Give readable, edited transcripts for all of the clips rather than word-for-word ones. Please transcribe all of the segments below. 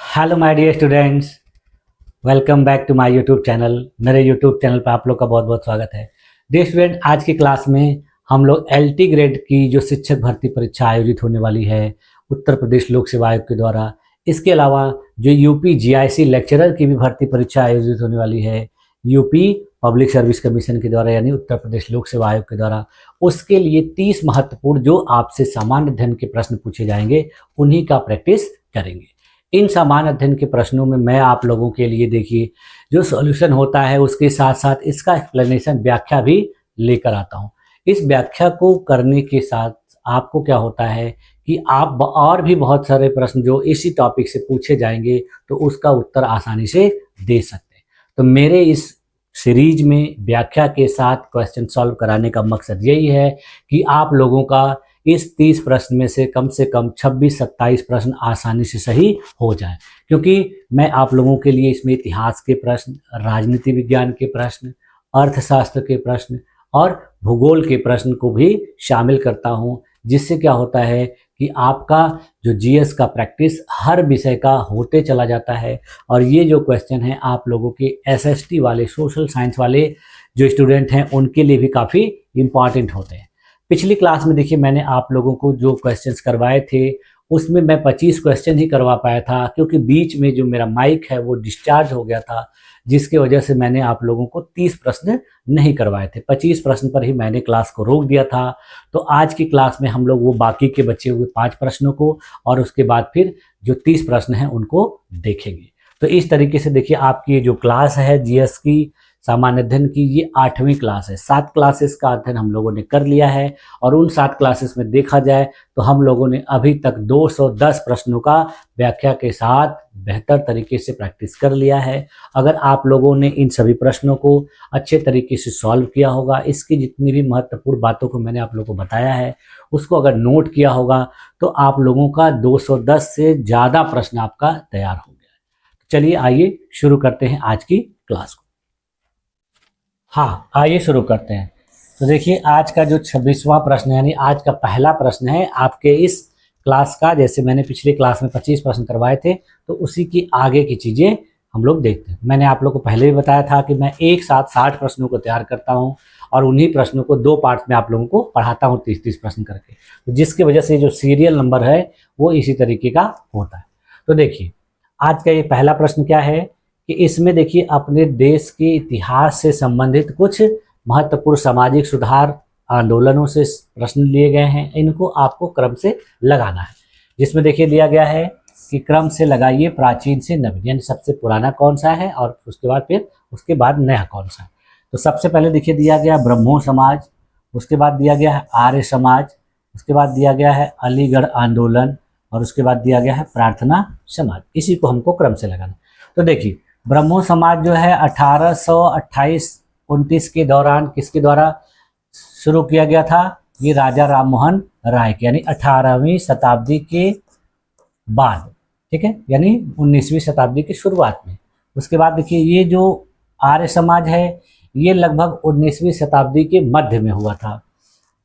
Hello my dear students, welcome back to my YouTube channel. मेरे YouTube channel पर आप लोग का बहुत बहुत स्वागत है। डियर स्टूडेंट, आज की क्लास में हम लोग एलटी ग्रेड की जो शिक्षक भर्ती परीक्षा आयोजित होने वाली है उत्तर प्रदेश लोक सेवा आयोग के द्वारा, इसके अलावा जो यूपी जीआईसी लेक्चरर की भी भर्ती परीक्षा आयोजित होने वाली है यूपी पब्लिक सर्विस कमीशन के द्वारा यानी उत्तर प्रदेश लोक सेवा आयोग के द्वारा, उसके लिए 30 महत्वपूर्ण जो आपसे सामान्य अध्ययन के प्रश्न पूछे जाएंगे उन्हीं का प्रैक्टिस करेंगे। इन सामान्य अध्ययन के प्रश्नों में मैं आप लोगों के लिए देखिए जो सॉल्यूशन होता है उसके साथ साथ इसका एक्सप्लेनेशन व्याख्या भी लेकर आता हूँ। इस व्याख्या को करने के साथ आपको क्या होता है कि आप और भी बहुत सारे प्रश्न जो इसी टॉपिक से पूछे जाएंगे तो उसका उत्तर आसानी से दे सकते हैं। तो मेरे इस सीरीज में व्याख्या के साथ क्वेश्चन सॉल्व कराने का मकसद यही है कि आप लोगों का इस 30 प्रश्न में से कम 26-27 प्रश्न आसानी से सही हो जाए, क्योंकि मैं आप लोगों के लिए इसमें इतिहास के प्रश्न, राजनीति विज्ञान के प्रश्न, अर्थशास्त्र के प्रश्न और भूगोल के प्रश्न को भी शामिल करता हूं, जिससे क्या होता है कि आपका जो जीएस का प्रैक्टिस हर विषय का होते चला जाता है। और ये जो क्वेश्चन है आप लोगों के एसएसटी वाले, सोशल साइंस वाले जो स्टूडेंट हैं उनके लिए भी काफ़ी इम्पॉर्टेंट होते हैं। पिछली क्लास में देखिए मैंने आप लोगों को जो क्वेश्चंस करवाए थे उसमें मैं 25 क्वेश्चन ही करवा पाया था, क्योंकि बीच में जो मेरा माइक है वो डिस्चार्ज हो गया था, जिसकी वजह से मैंने आप लोगों को 30 प्रश्न नहीं करवाए थे। 25 प्रश्न पर ही मैंने क्लास को रोक दिया था। तो आज की क्लास में हम लोग वो बाकी के बचे हुए 5 प्रश्नों को और उसके बाद फिर जो 30 प्रश्न हैं उनको देखेंगे। तो इस तरीके से देखिए आपकी जो क्लास है जीएस की सामान्य अध्ययन की, ये 8वीं क्लास है। 7 क्लासेस का अध्ययन हम लोगों ने कर लिया है और उन 7 क्लासेस में देखा जाए तो हम लोगों ने अभी तक 210 प्रश्नों का व्याख्या के साथ बेहतर तरीके से प्रैक्टिस कर लिया है। अगर आप लोगों ने इन सभी प्रश्नों को अच्छे तरीके से सॉल्व किया होगा, इसकी जितनी भी महत्वपूर्ण बातों को मैंने आप लोगों को बताया है उसको अगर नोट किया होगा, तो आप लोगों का 210 से ज़्यादा प्रश्न आपका तैयार हो गया है। चलिए आइए शुरू करते हैं आज की क्लास को। हाँ, आइए शुरू करते हैं। तो देखिए आज का जो 26वां प्रश्न है यानी आज का पहला प्रश्न है आपके इस क्लास का। जैसे मैंने पिछली क्लास में 25 प्रश्न करवाए थे तो उसी की आगे की चीज़ें हम लोग देखते हैं। मैंने आप लोग को पहले भी बताया था कि मैं एक साथ 60 प्रश्नों को तैयार करता हूँ और उन्हीं प्रश्नों को 2 पार्ट में आप लोगों को पढ़ाता हूँ 30-30 प्रश्न करके, तो जिसकी वजह से जो सीरियल नंबर है वो इसी तरीके का होता है। तो देखिए आज का ये पहला प्रश्न क्या है कि इसमें देखिए अपने देश के इतिहास से संबंधित कुछ महत्वपूर्ण सामाजिक सुधार आंदोलनों से प्रश्न लिए गए हैं। इनको आपको क्रम से लगाना है, जिसमें देखिए दिया गया है कि क्रम से लगाइए प्राचीन से नवीन, यानी सबसे पुराना कौन सा है और उसके बाद फिर उसके बाद नया कौन सा है। तो सबसे पहले देखिए दिया गया ब्रह्मो समाज, उसके बाद दिया गया है आर्य समाज, उसके बाद दिया गया है अलीगढ़ आंदोलन और उसके बाद दिया गया है प्रार्थना समाज। इसी को हमको क्रम से लगाना। तो देखिए ब्रह्मो समाज जो है 1828-29 के दौरान किसके द्वारा शुरू किया गया था? ये राजा राम मोहन राय के, यानी 18वीं शताब्दी के बाद, ठीक है, यानी 19वीं शताब्दी की शुरुआत में। उसके बाद देखिए ये जो आर्य समाज है ये लगभग 19वीं शताब्दी के मध्य में हुआ था।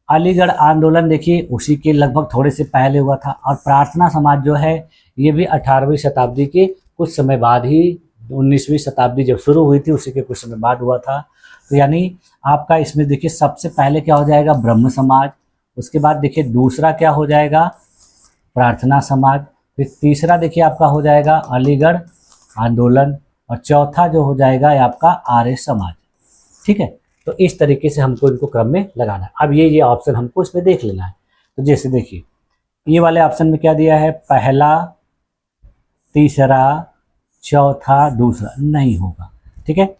अलीगढ़ आंदोलन देखिए उसी के लगभग थोड़े से पहले हुआ था। और प्रार्थना समाज जो है ये भी 18वीं शताब्दी के कुछ समय बाद ही, 19वीं शताब्दी जब शुरू हुई थी उसी के कुछ समय बाद हुआ था। तो यानी आपका इसमें देखिए सबसे पहले क्या हो जाएगा? ब्रह्म समाज। उसके बाद देखिए दूसरा क्या हो जाएगा? प्रार्थना समाज। फिर तीसरा देखिए आपका हो जाएगा अलीगढ़ आंदोलन और चौथा जो हो जाएगा ये आपका आर्य समाज। ठीक है, तो इस तरीके से हमको इनको क्रम में लगाना है। अब ये ऑप्शन हमको इसमें देख लेना है। तो जैसे देखिए ये वाले ऑप्शन में क्या दिया है? पहला, तीसरा, चौथा, दूसरा नहीं होगा। ठीक है,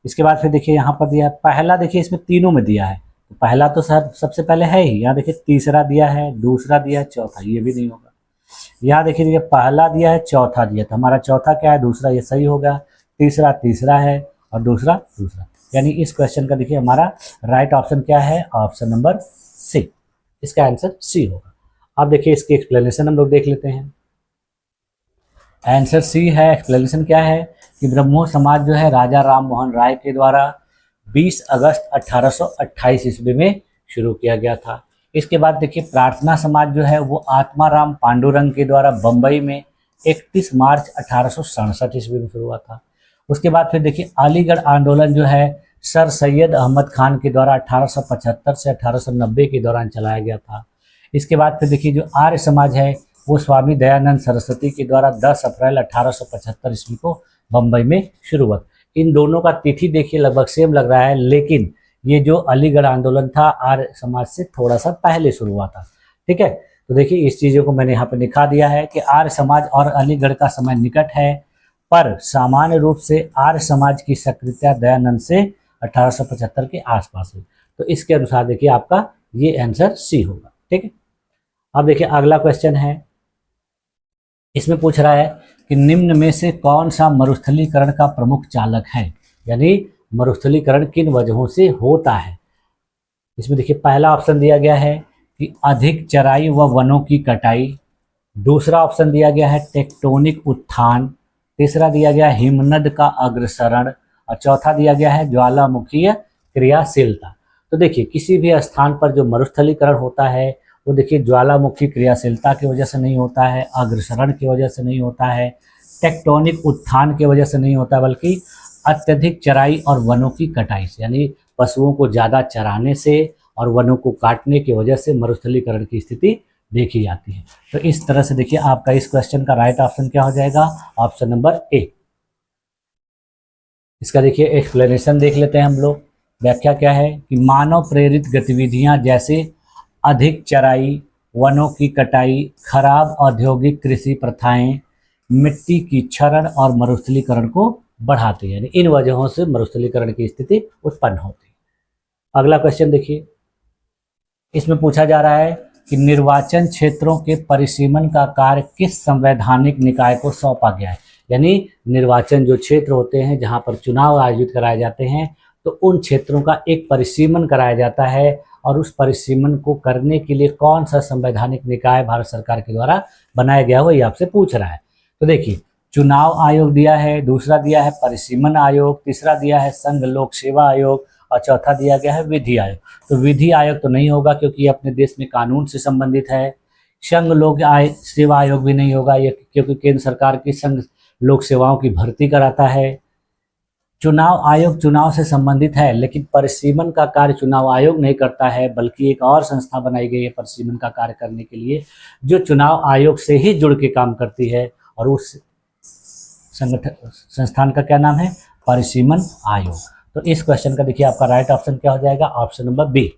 इसके बाद फिर देखिए यहाँ पर दिया है पहला, देखिए इसमें तीनों में दिया है। तो पहला तो सबसे पहले है ही, यहाँ देखिए तीसरा दिया है, दूसरा दिया है, चौथा, ये भी नहीं होगा। यहाँ देखिए पहला दिया है, चौथा दिया, तो हमारा चौथा क्या है? दूसरा, ये सही होगा। तीसरा है और दूसरा, यानी इस क्वेश्चन का देखिए हमारा राइट ऑप्शन क्या है? ऑप्शन नंबर सी, इसका आंसर सी होगा। अब देखिए इसकी एक्सप्लेनेशन हम लोग देख लेते हैं। आंसर सी है। एक्सप्लेनेशन क्या है कि ब्रह्मो समाज जो है राजा राम मोहन राय के द्वारा 20 अगस्त 1828 ईस्वी में शुरू किया गया था। इसके बाद देखिए प्रार्थना समाज जो है वो आत्माराम पांडुरंग के द्वारा बम्बई में 31 मार्च 1867 ईस्वी में शुरू हुआ था। उसके बाद फिर देखिए अलीगढ़ आंदोलन जो है सर सैयद अहमद खान के द्वारा 1875 से 1890 के दौरान चलाया गया था। इसके बाद फिर देखिए जो आर्य समाज है वो स्वामी दयानंद सरस्वती के द्वारा 10 अप्रैल 1875 ईस्वी को बम्बई में शुरू हुआ। इन दोनों का तिथि देखिए लगभग सेम लग रहा है, लेकिन ये जो अलीगढ़ आंदोलन था आर्य समाज से थोड़ा सा पहले शुरू हुआ था। ठीक है, तो देखिए इस चीज़ों को मैंने यहाँ पर दिखा दिया है कि आर्य समाज और अलीगढ़ का समय निकट है, पर सामान्य रूप से आर्य समाज की सक्रियता दयानंद से 1875 के आसपास हुई। तो इसके अनुसार देखिए आपका ये आंसर सी होगा। ठीक है, अब देखिए अगला क्वेश्चन है, इसमें पूछ रहा है कि निम्न में से कौन सा मरुस्थलीकरण का प्रमुख चालक है, यानी मरुस्थलीकरण किन वजहों से होता है। इसमें देखिए पहला ऑप्शन दिया गया है कि अधिक चराई व वनों की कटाई, दूसरा ऑप्शन दिया गया है टेक्टोनिक उत्थान, तीसरा दिया गया हिमनद का अग्रसरण और चौथा दिया गया है ज्वालामुखीय क्रियाशीलता। तो देखिए किसी भी स्थान पर जो मरुस्थलीकरण होता है वो देखिए ज्वालामुखी क्रियाशीलता की वजह से नहीं होता है, अग्रसरण की वजह से नहीं होता है, टेक्टोनिक उत्थान की वजह से नहीं होता, बल्कि अत्यधिक चराई और वनों की कटाई से, यानी पशुओं को ज़्यादा चराने से और वनों को काटने की वजह से मरुस्थलीकरण की स्थिति देखी जाती है। तो इस तरह से देखिए आपका इस क्वेश्चन का राइट ऑप्शन क्या हो जाएगा, ऑप्शन नंबर ए। इसका देखिए एक्सप्लेनेशन देख लेते हैं हम लोग। व्याख्या क्या है कि मानव प्रेरित गतिविधियां जैसे अधिक चराई, वनों की कटाई, खराब औद्योगिक कृषि प्रथाएं मिट्टी की क्षरण और मरुस्थलीकरण को बढ़ाते हैं, यानी इन वजहों से मरुस्थलीकरण की स्थिति उत्पन्न होती है। अगला क्वेश्चन देखिए, इसमें पूछा जा रहा है कि निर्वाचन क्षेत्रों के परिसीमन का कार्य किस संवैधानिक निकाय को सौंपा गया है, यानी निर्वाचन जो क्षेत्र होते हैं जहां पर चुनाव आयोजित कराए जाते हैं तो उन क्षेत्रों का एक परिसीमन कराया जाता है और उस परिसीमन को करने के लिए कौन सा संवैधानिक निकाय भारत सरकार के द्वारा बनाया गया हो, ये आपसे पूछ रहा है। तो देखिए चुनाव आयोग दिया है, दूसरा दिया है परिसीमन आयोग, तीसरा दिया है संघ लोक सेवा आयोग और चौथा दिया गया है विधि आयोग। तो विधि आयोग तो नहीं होगा क्योंकि ये अपने देश में कानून से संबंधित है। संघ लोक सेवा आयोग भी नहीं होगा ये क्योंकि केंद्र सरकार की संघ लोक सेवाओं की भर्ती कराता है। चुनाव आयोग चुनाव से संबंधित है, लेकिन परिसीमन का कार्य चुनाव आयोग नहीं करता है, बल्कि एक और संस्था बनाई गई है परिसीमन का कार्य करने के लिए, जो चुनाव आयोग से ही जुड़ के काम करती है और उस संस्थान का क्या नाम है, परिसीमन आयोग। तो इस क्वेश्चन का देखिए आपका राइट ऑप्शन क्या हो जाएगा, ऑप्शन नंबर बी।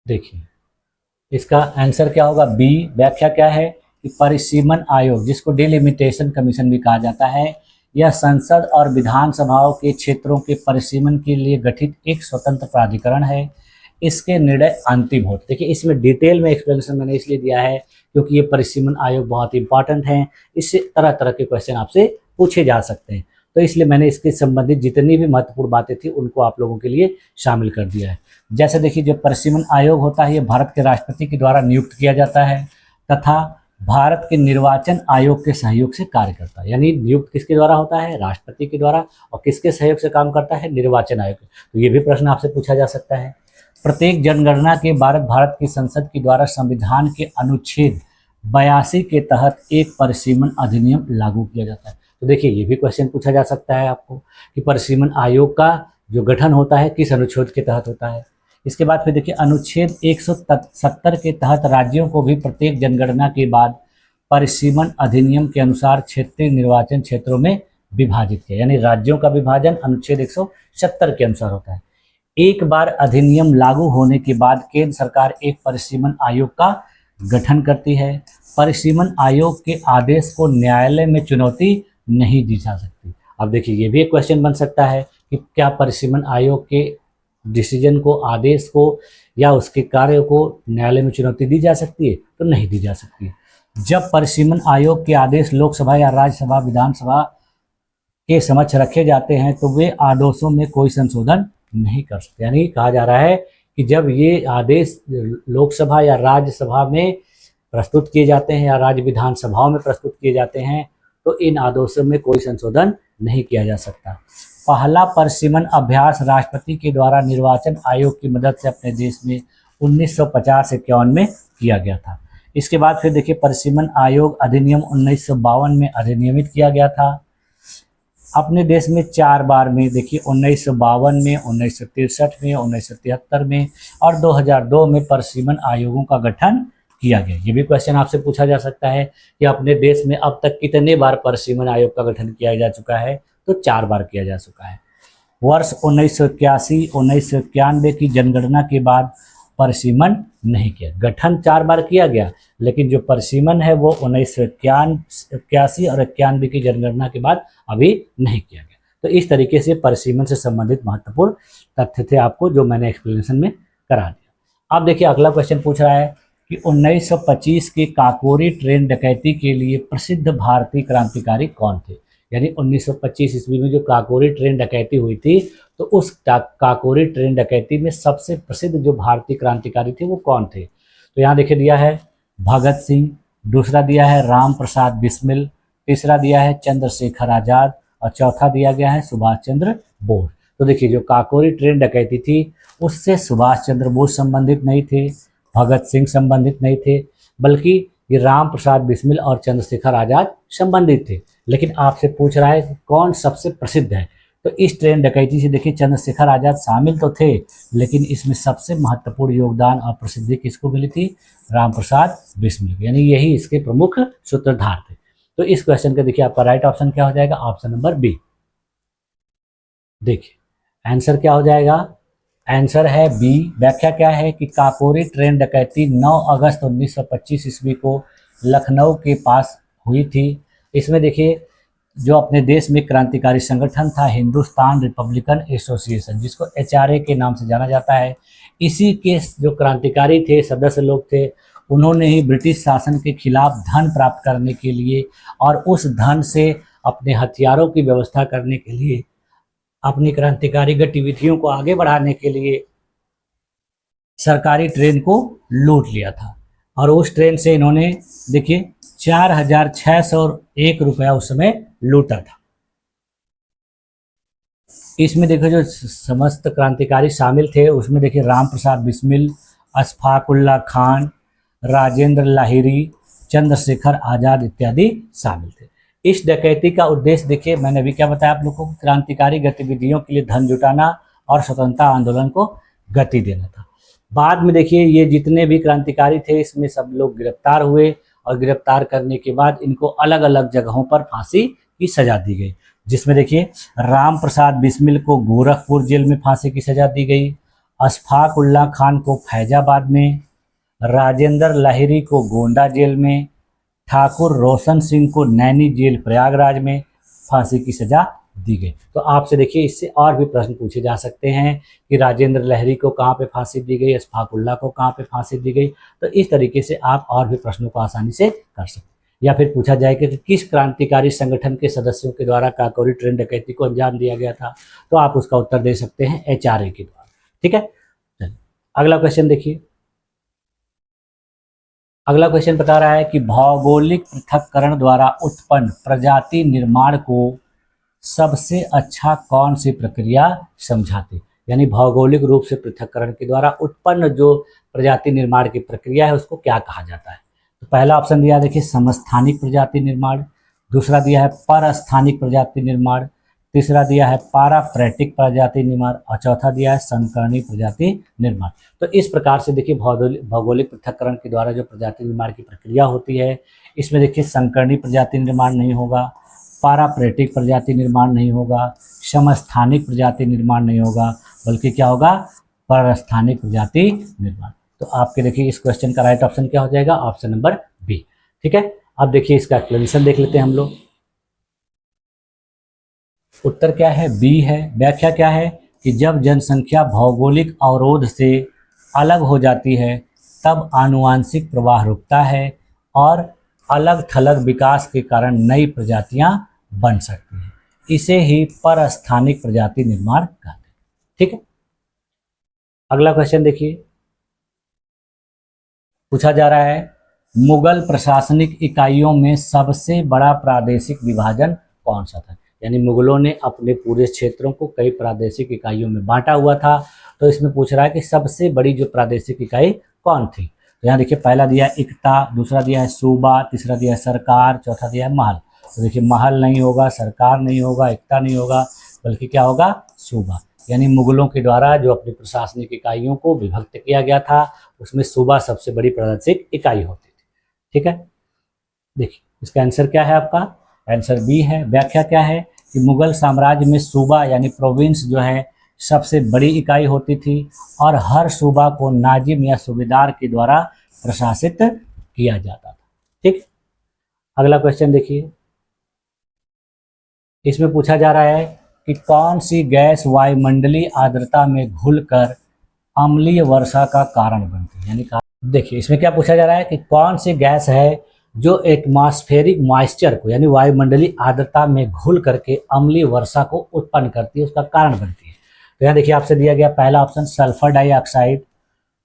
देखिए इसका आंसर क्या होगा, बी। व्याख्या क्या है कि परिसीमन आयोग, जिसको डिलिमिटेशन कमीशन भी कहा जाता है, यह संसद और विधानसभाओं के क्षेत्रों के परिसीमन के लिए गठित एक स्वतंत्र प्राधिकरण है। इसके निर्णय अंतिम होते। देखिए इसमें डिटेल में एक्सप्लेनेशन मैंने इसलिए दिया है क्योंकि ये परिसीमन आयोग बहुत इंपॉर्टेंट है, इससे तरह तरह के क्वेश्चन आपसे पूछे जा सकते हैं, तो इसलिए मैंने इसके संबंधित जितनी भी महत्वपूर्ण बातें थी उनको आप लोगों के लिए शामिल कर दिया है। जैसे देखिए जो परिसीमन आयोग होता है ये भारत के राष्ट्रपति के द्वारा नियुक्त किया जाता है तथा भारत के निर्वाचन आयोग के सहयोग से कार्य करता है, यानी नियुक्त किसके द्वारा होता है, राष्ट्रपति के द्वारा, और किसके सहयोग से काम करता है, निर्वाचन आयोग। तो ये भी प्रश्न आपसे पूछा जा सकता है। प्रत्येक जनगणना के बाद भारत की संसद के द्वारा संविधान के अनुच्छेद 82 के तहत एक परिसीमन अधिनियम लागू किया जाता है। तो देखिए ये भी क्वेश्चन पूछा जा सकता है आपको कि परिसीमन आयोग का जो गठन होता है किस अनुच्छेद के तहत होता है। इसके बाद फिर देखिए अनुच्छेद 170 के तहत राज्यों को भी प्रत्येक जनगणना के बाद परिसीमन अधिनियम के अनुसार क्षेत्रीय निर्वाचन क्षेत्रों में विभाजित किया, यानी राज्यों का विभाजन अनुच्छेद 170 के अनुसार होता है। एक बार अधिनियम लागू होने के बाद केंद्र सरकार एक परिसीमन आयोग का गठन करती है। परिसीमन आयोग के आदेश को न्यायालय में चुनौती नहीं दी जा सकती। अब देखिए ये भी एक क्वेश्चन बन सकता है कि क्या परिसीमन आयोग के डिसीजन को, आदेश को या उसके कार्य को न्यायालय में चुनौती दी जा सकती है, तो नहीं दी जा सकती। जब परिसीमन आयोग के आदेश लोकसभा या राज्यसभा विधानसभा के समक्ष रखे जाते हैं तो वे आदेशों में कोई संशोधन नहीं कर सकते, यानी कहा जा रहा है कि जब ये आदेश लोकसभा या राज्यसभा में प्रस्तुत किए जाते हैं या राज्य विधानसभाओं में प्रस्तुत किए जाते हैं तो इन आदेशों में कोई संशोधन नहीं किया जा सकता। पहला परिसीमन अभ्यास राष्ट्रपति के द्वारा निर्वाचन आयोग की मदद से अपने देश में 1950-51 में किया गया था। इसके बाद फिर देखिए परिसीमन आयोग अधिनियम 1952 में अधिनियमित किया गया था। अपने देश में 4 बार में देखिए 1952 में, 1963 में, 1973 में और 2002 में परिसीमन आयोगों का गठन किया गया। ये भी क्वेश्चन आपसे पूछा जा सकता है कि अपने देश में अब तक कितने बार परिसीमन आयोग का गठन किया जा चुका है, तो 4 बार किया जा चुका है। वर्ष 1981, 1991 की जनगणना के बाद परिसीमन नहीं किया। गठन 4 बार किया गया, लेकिन जो परिसीमन है वो 1981 और 91 की जनगणना के बाद अभी नहीं किया गया। तो इस तरीके से परिसीमन से संबंधित महत्वपूर्ण तथ्य थे आपको, जो मैंने एक्सप्लेनेशन में करा दिया। अब देखिए अगला क्वेश्चन पूछ रहा है कि 1925 की काकोरी ट्रेन डकैती के लिए प्रसिद्ध भारतीय क्रांतिकारी कौन थे। यानी 1925 ईस्वी में जो काकोरी ट्रेन डकैती हुई थी, तो उस काकोरी ट्रेन डकैती में सबसे प्रसिद्ध जो भारतीय क्रांतिकारी थे वो कौन थे। तो यहाँ देखिए दिया है भगत सिंह, दूसरा दिया है राम प्रसाद बिस्मिल, तीसरा दिया है चंद्रशेखर आजाद और चौथा दिया गया है सुभाष चंद्र बोस। तो देखिए जो काकोरी ट्रेन डकैती थी उससे सुभाष चंद्र बोस संबंधित नहीं थे, भगत सिंह संबंधित नहीं थे, बल्कि ये राम प्रसाद बिस्मिल और चंद्रशेखर आजाद संबंधित थे। लेकिन आपसे पूछ रहा है कि कौन सबसे प्रसिद्ध है। तो इस ट्रेन डकैती से देखिए चंद्रशेखर आजाद शामिल तो थे, लेकिन इसमें सबसे महत्वपूर्ण योगदान और प्रसिद्धि किसको मिली थी, राम प्रसाद बिस्मिल, यानी यही इसके प्रमुख सूत्रधार थे। तो इस क्वेश्चन का देखिए आपका राइट ऑप्शन क्या हो जाएगा, ऑप्शन नंबर बी। देखिए आंसर क्या हो जाएगा, आंसर है बी। व्याख्या क्या है कि काकोरी ट्रेन डकैती 9 अगस्त 1925 ईस्वी को लखनऊ के पास हुई थी। इसमें देखिए जो अपने देश में क्रांतिकारी संगठन था हिंदुस्तान रिपब्लिकन एसोसिएशन, जिसको HRA के नाम से जाना जाता है, इसी के जो क्रांतिकारी थे, सदस्य लोग थे, उन्होंने ही ब्रिटिश शासन के खिलाफ धन प्राप्त करने के लिए और उस धन से अपने हथियारों की व्यवस्था करने के लिए, अपनी क्रांतिकारी गतिविधियों को आगे बढ़ाने के लिए सरकारी ट्रेन को लूट लिया था। और उस ट्रेन से इन्होंने देखिए 4,601 रुपया उस समय लूटा था। इसमें देखो जो समस्त क्रांतिकारी शामिल थे उसमें देखिए राम प्रसाद बिस्मिल, अशफाकुल्ला खान, राजेंद्र लाहिरी, चंद्रशेखर आजाद इत्यादि शामिल थे। इस डकैती का उद्देश्य देखिए मैंने अभी क्या बताया आप लोगों को, क्रांतिकारी गतिविधियों के लिए धन जुटाना और स्वतंत्रता आंदोलन को गति देना था। बाद में देखिए ये जितने भी क्रांतिकारी थे इसमें सब लोग गिरफ्तार हुए और गिरफ्तार करने के बाद इनको अलग अलग जगहों पर फांसी की सजा दी गई, जिसमें देखिए राम प्रसाद बिस्मिल को गोरखपुर जेल में फांसी की सजा दी गई, अशफाक उल्ला खान को फैजाबाद में, राजेंद्र लाहिरी को गोंडा जेल में, ठाकुर रोशन सिंह को नैनी जेल प्रयागराज में फांसी की सजा दी गई। तो आपसे देखिए इससे और भी प्रश्न पूछे जा सकते हैं कि राजेंद्र लाहिरी को कहाँ पे फांसी दी गई, अशफाक उल्ला को कहाँ पे फांसी दी गई। तो इस तरीके से आप और भी प्रश्नों को आसानी से कर सकते हैं। या फिर पूछा जाएगा कि किस क्रांतिकारी संगठन के सदस्यों के द्वारा काकोरी ट्रेन डकैती को अंजाम दिया गया था, तो आप उसका उत्तर दे सकते हैं HRA के द्वारा। ठीक है, अगला क्वेश्चन देखिए। अगला क्वेश्चन बता रहा है कि भौगोलिक पृथक्करण द्वारा उत्पन्न प्रजाति निर्माण को सबसे अच्छा कौन सी प्रक्रिया समझाती, यानी भौगोलिक रूप से पृथक्करण के द्वारा उत्पन्न जो प्रजाति निर्माण की प्रक्रिया है उसको क्या कहा जाता है। तो पहला ऑप्शन दिया देखिए समस्थानिक प्रजाति निर्माण, दूसरा दिया है परस्थानिक प्रजाति निर्माण, तीसरा दिया है पाराफ्रेटिक प्रजाति निर्माण और चौथा दिया है संकरणी प्रजाति निर्माण। तो इस प्रकार से देखिए भौगोलिक पृथक्करण के द्वारा जो प्रजाति निर्माण की प्रक्रिया होती है इसमें देखिए संकरणी प्रजाति निर्माण नहीं होगा, पाराफ्रेटिक प्रजाति निर्माण नहीं होगा, समस्थानिक प्रजाति निर्माण नहीं होगा, बल्कि क्या होगा, परस्थानिक प्रजाति निर्माण। तो आपके देखिए इस क्वेश्चन का राइट ऑप्शन क्या हो जाएगा, ऑप्शन नंबर बी। ठीक है, अब देखिए इसका एक्सप्लेनेशन देख लेते हैं हम लोग। उत्तर क्या है, बी है। व्याख्या क्या है कि जब जनसंख्या भौगोलिक अवरोध से अलग हो जाती है तब आनुवांशिक प्रवाह रुकता है और अलग थलग विकास के कारण नई प्रजातियां बन सकती हैं। इसे ही परस्थानिक प्रजाति निर्माण कहते हैं। ठीक है, अगला क्वेश्चन देखिए। पूछा जा रहा है मुगल प्रशासनिक इकाइयों में सबसे बड़ा प्रादेशिक विभाजन कौन सा था, यानी मुगलों ने अपने पूरे क्षेत्रों को कई प्रादेशिक इकाइयों में बांटा हुआ था। तो इसमें पूछ रहा है कि सबसे बड़ी जो प्रादेशिक इकाई कौन थी। तो यहाँ देखिए पहला दिया है इकता, दूसरा दिया है सूबा, तीसरा दिया है सरकार, चौथा दिया है महल। तो देखिए महल नहीं होगा, सरकार नहीं होगा, इकता नहीं होगा, बल्कि क्या होगा, सूबा। यानी मुगलों के द्वारा जो अपनी प्रशासनिक इकाइयों को विभक्त किया गया था, उसमें सूबा सबसे बड़ी प्रशासनिक इकाई होती थी। ठीक है, देखिए इसका आंसर क्या है, आपका आंसर बी है। व्याख्या क्या है कि मुगल साम्राज्य में सूबा यानी प्रोविंस जो है सबसे बड़ी इकाई होती थी और हर सूबा को नाजिम या सूबेदार के द्वारा प्रशासित किया जाता था। ठीक, अगला क्वेश्चन देखिए, इसमें पूछा जा रहा है कि कौन सी गैस वायुमंडलीय आर्द्रता में घुलकर अम्लीय वर्षा का कारण बनती है। यानी देखिए इसमें क्या पूछा जा रहा है कि कौन सी गैस है जो एटमॉस्फेरिक मॉइस्चर को यानी वायुमंडलीय आर्द्रता में घुल करके अम्लीय वर्षा को उत्पन्न करती है, उसका कारण बनती है। तो यहाँ देखिए आपसे दिया गया पहला ऑप्शन सल्फर डाइऑक्साइड,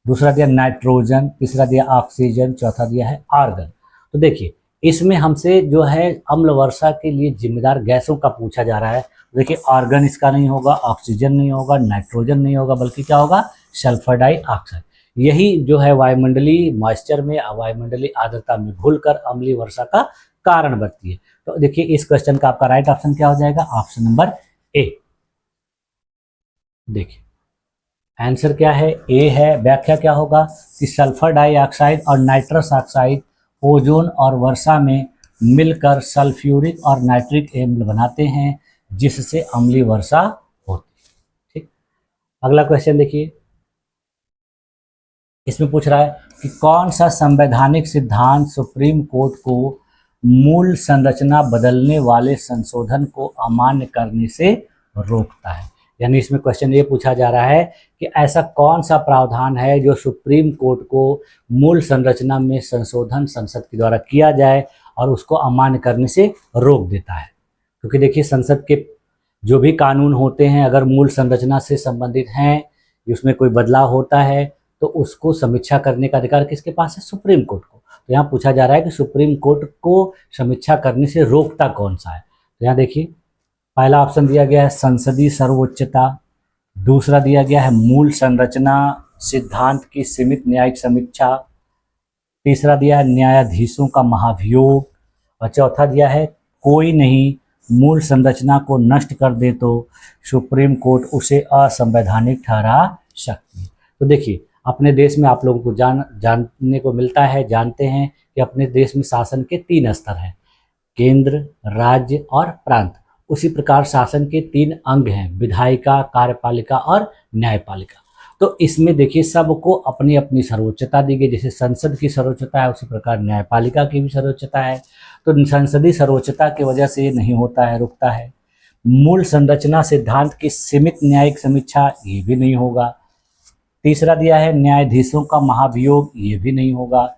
दूसरा दिया नाइट्रोजन, तीसरा दिया ऑक्सीजन, चौथा दिया है आर्गन। तो देखिए इसमें हमसे जो है अम्ल वर्षा के लिए जिम्मेदार गैसों का पूछा जा रहा है। देखिए आर्गन इसका नहीं होगा, ऑक्सीजन नहीं होगा, नाइट्रोजन नहीं होगा, बल्कि क्या होगा, सल्फर डाइऑक्साइड। यही जो है वायुमंडलीय मॉइस्चर में, वायुमंडलीय आर्द्रता में घुलकर अम्लीय वर्षा का कारण बनती है। तो देखिए इस क्वेश्चन का आपका राइट ऑप्शन क्या हो जाएगा, ऑप्शन नंबर ए। देखिए आंसर क्या है, ए है। व्याख्या क्या होगा कि सल्फर डाइऑक्साइड और नाइट्रस ऑक्साइड ओजोन और वर्षा में मिलकर सल्फ्यूरिक और नाइट्रिक अम्ल बनाते हैं, जिससे अम्लीय वर्षा होती है। ठीक, अगला क्वेश्चन देखिए, इसमें पूछ रहा है कि कौन सा संवैधानिक सिद्धांत सुप्रीम कोर्ट को मूल संरचना बदलने वाले संशोधन को अमान्य करने से रोकता है। यानी इसमें क्वेश्चन ये पूछा जा रहा है कि ऐसा कौन सा प्रावधान है जो सुप्रीम कोर्ट को मूल संरचना में संशोधन संसद के द्वारा किया जाए और उसको अमान्य करने से रोक देता है। क्योंकि देखिए संसद के जो भी कानून होते हैं अगर मूल संरचना से संबंधित हैं, उसमें कोई बदलाव होता है तो उसको समीक्षा करने का अधिकार किसके पास है, सुप्रीम कोर्ट को। तो यहाँ पूछा जा रहा है कि सुप्रीम कोर्ट को समीक्षा करने से रोकता कौन सा है। तो यहाँ देखिए पहला ऑप्शन दिया गया है संसदीय सर्वोच्चता, दूसरा दिया गया है मूल संरचना सिद्धांत की सीमित न्यायिक समीक्षा, तीसरा दिया है न्यायाधीशों का महाभियोग और चौथा दिया है कोई नहीं मूल संरचना को नष्ट कर दे तो सुप्रीम कोर्ट उसे असंवैधानिक ठहरा सकती है। तो देखिए अपने देश में आप लोगों को जानने को मिलता है, जानते हैं कि अपने देश में शासन के 3 स्तर हैं, केंद्र, राज्य और प्रांत। उसी प्रकार शासन के 3 अंग हैं, विधायिका, कार्यपालिका और न्यायपालिका। तो इसमें देखिए सबको अपनी अपनी सर्वोच्चता दी गई, जैसे संसद की सर्वोच्चता है उसी प्रकार न्यायपालिका की भी सर्वोच्चता है। तो संसदीय सर्वोच्चता की वजह से ये नहीं होता है, रुकता है। मूल संरचना सिद्धांत की सीमित न्यायिक समीक्षा, ये भी नहीं होगा। तीसरा दिया है न्यायाधीशों का महाभियोग, ये भी नहीं होगा।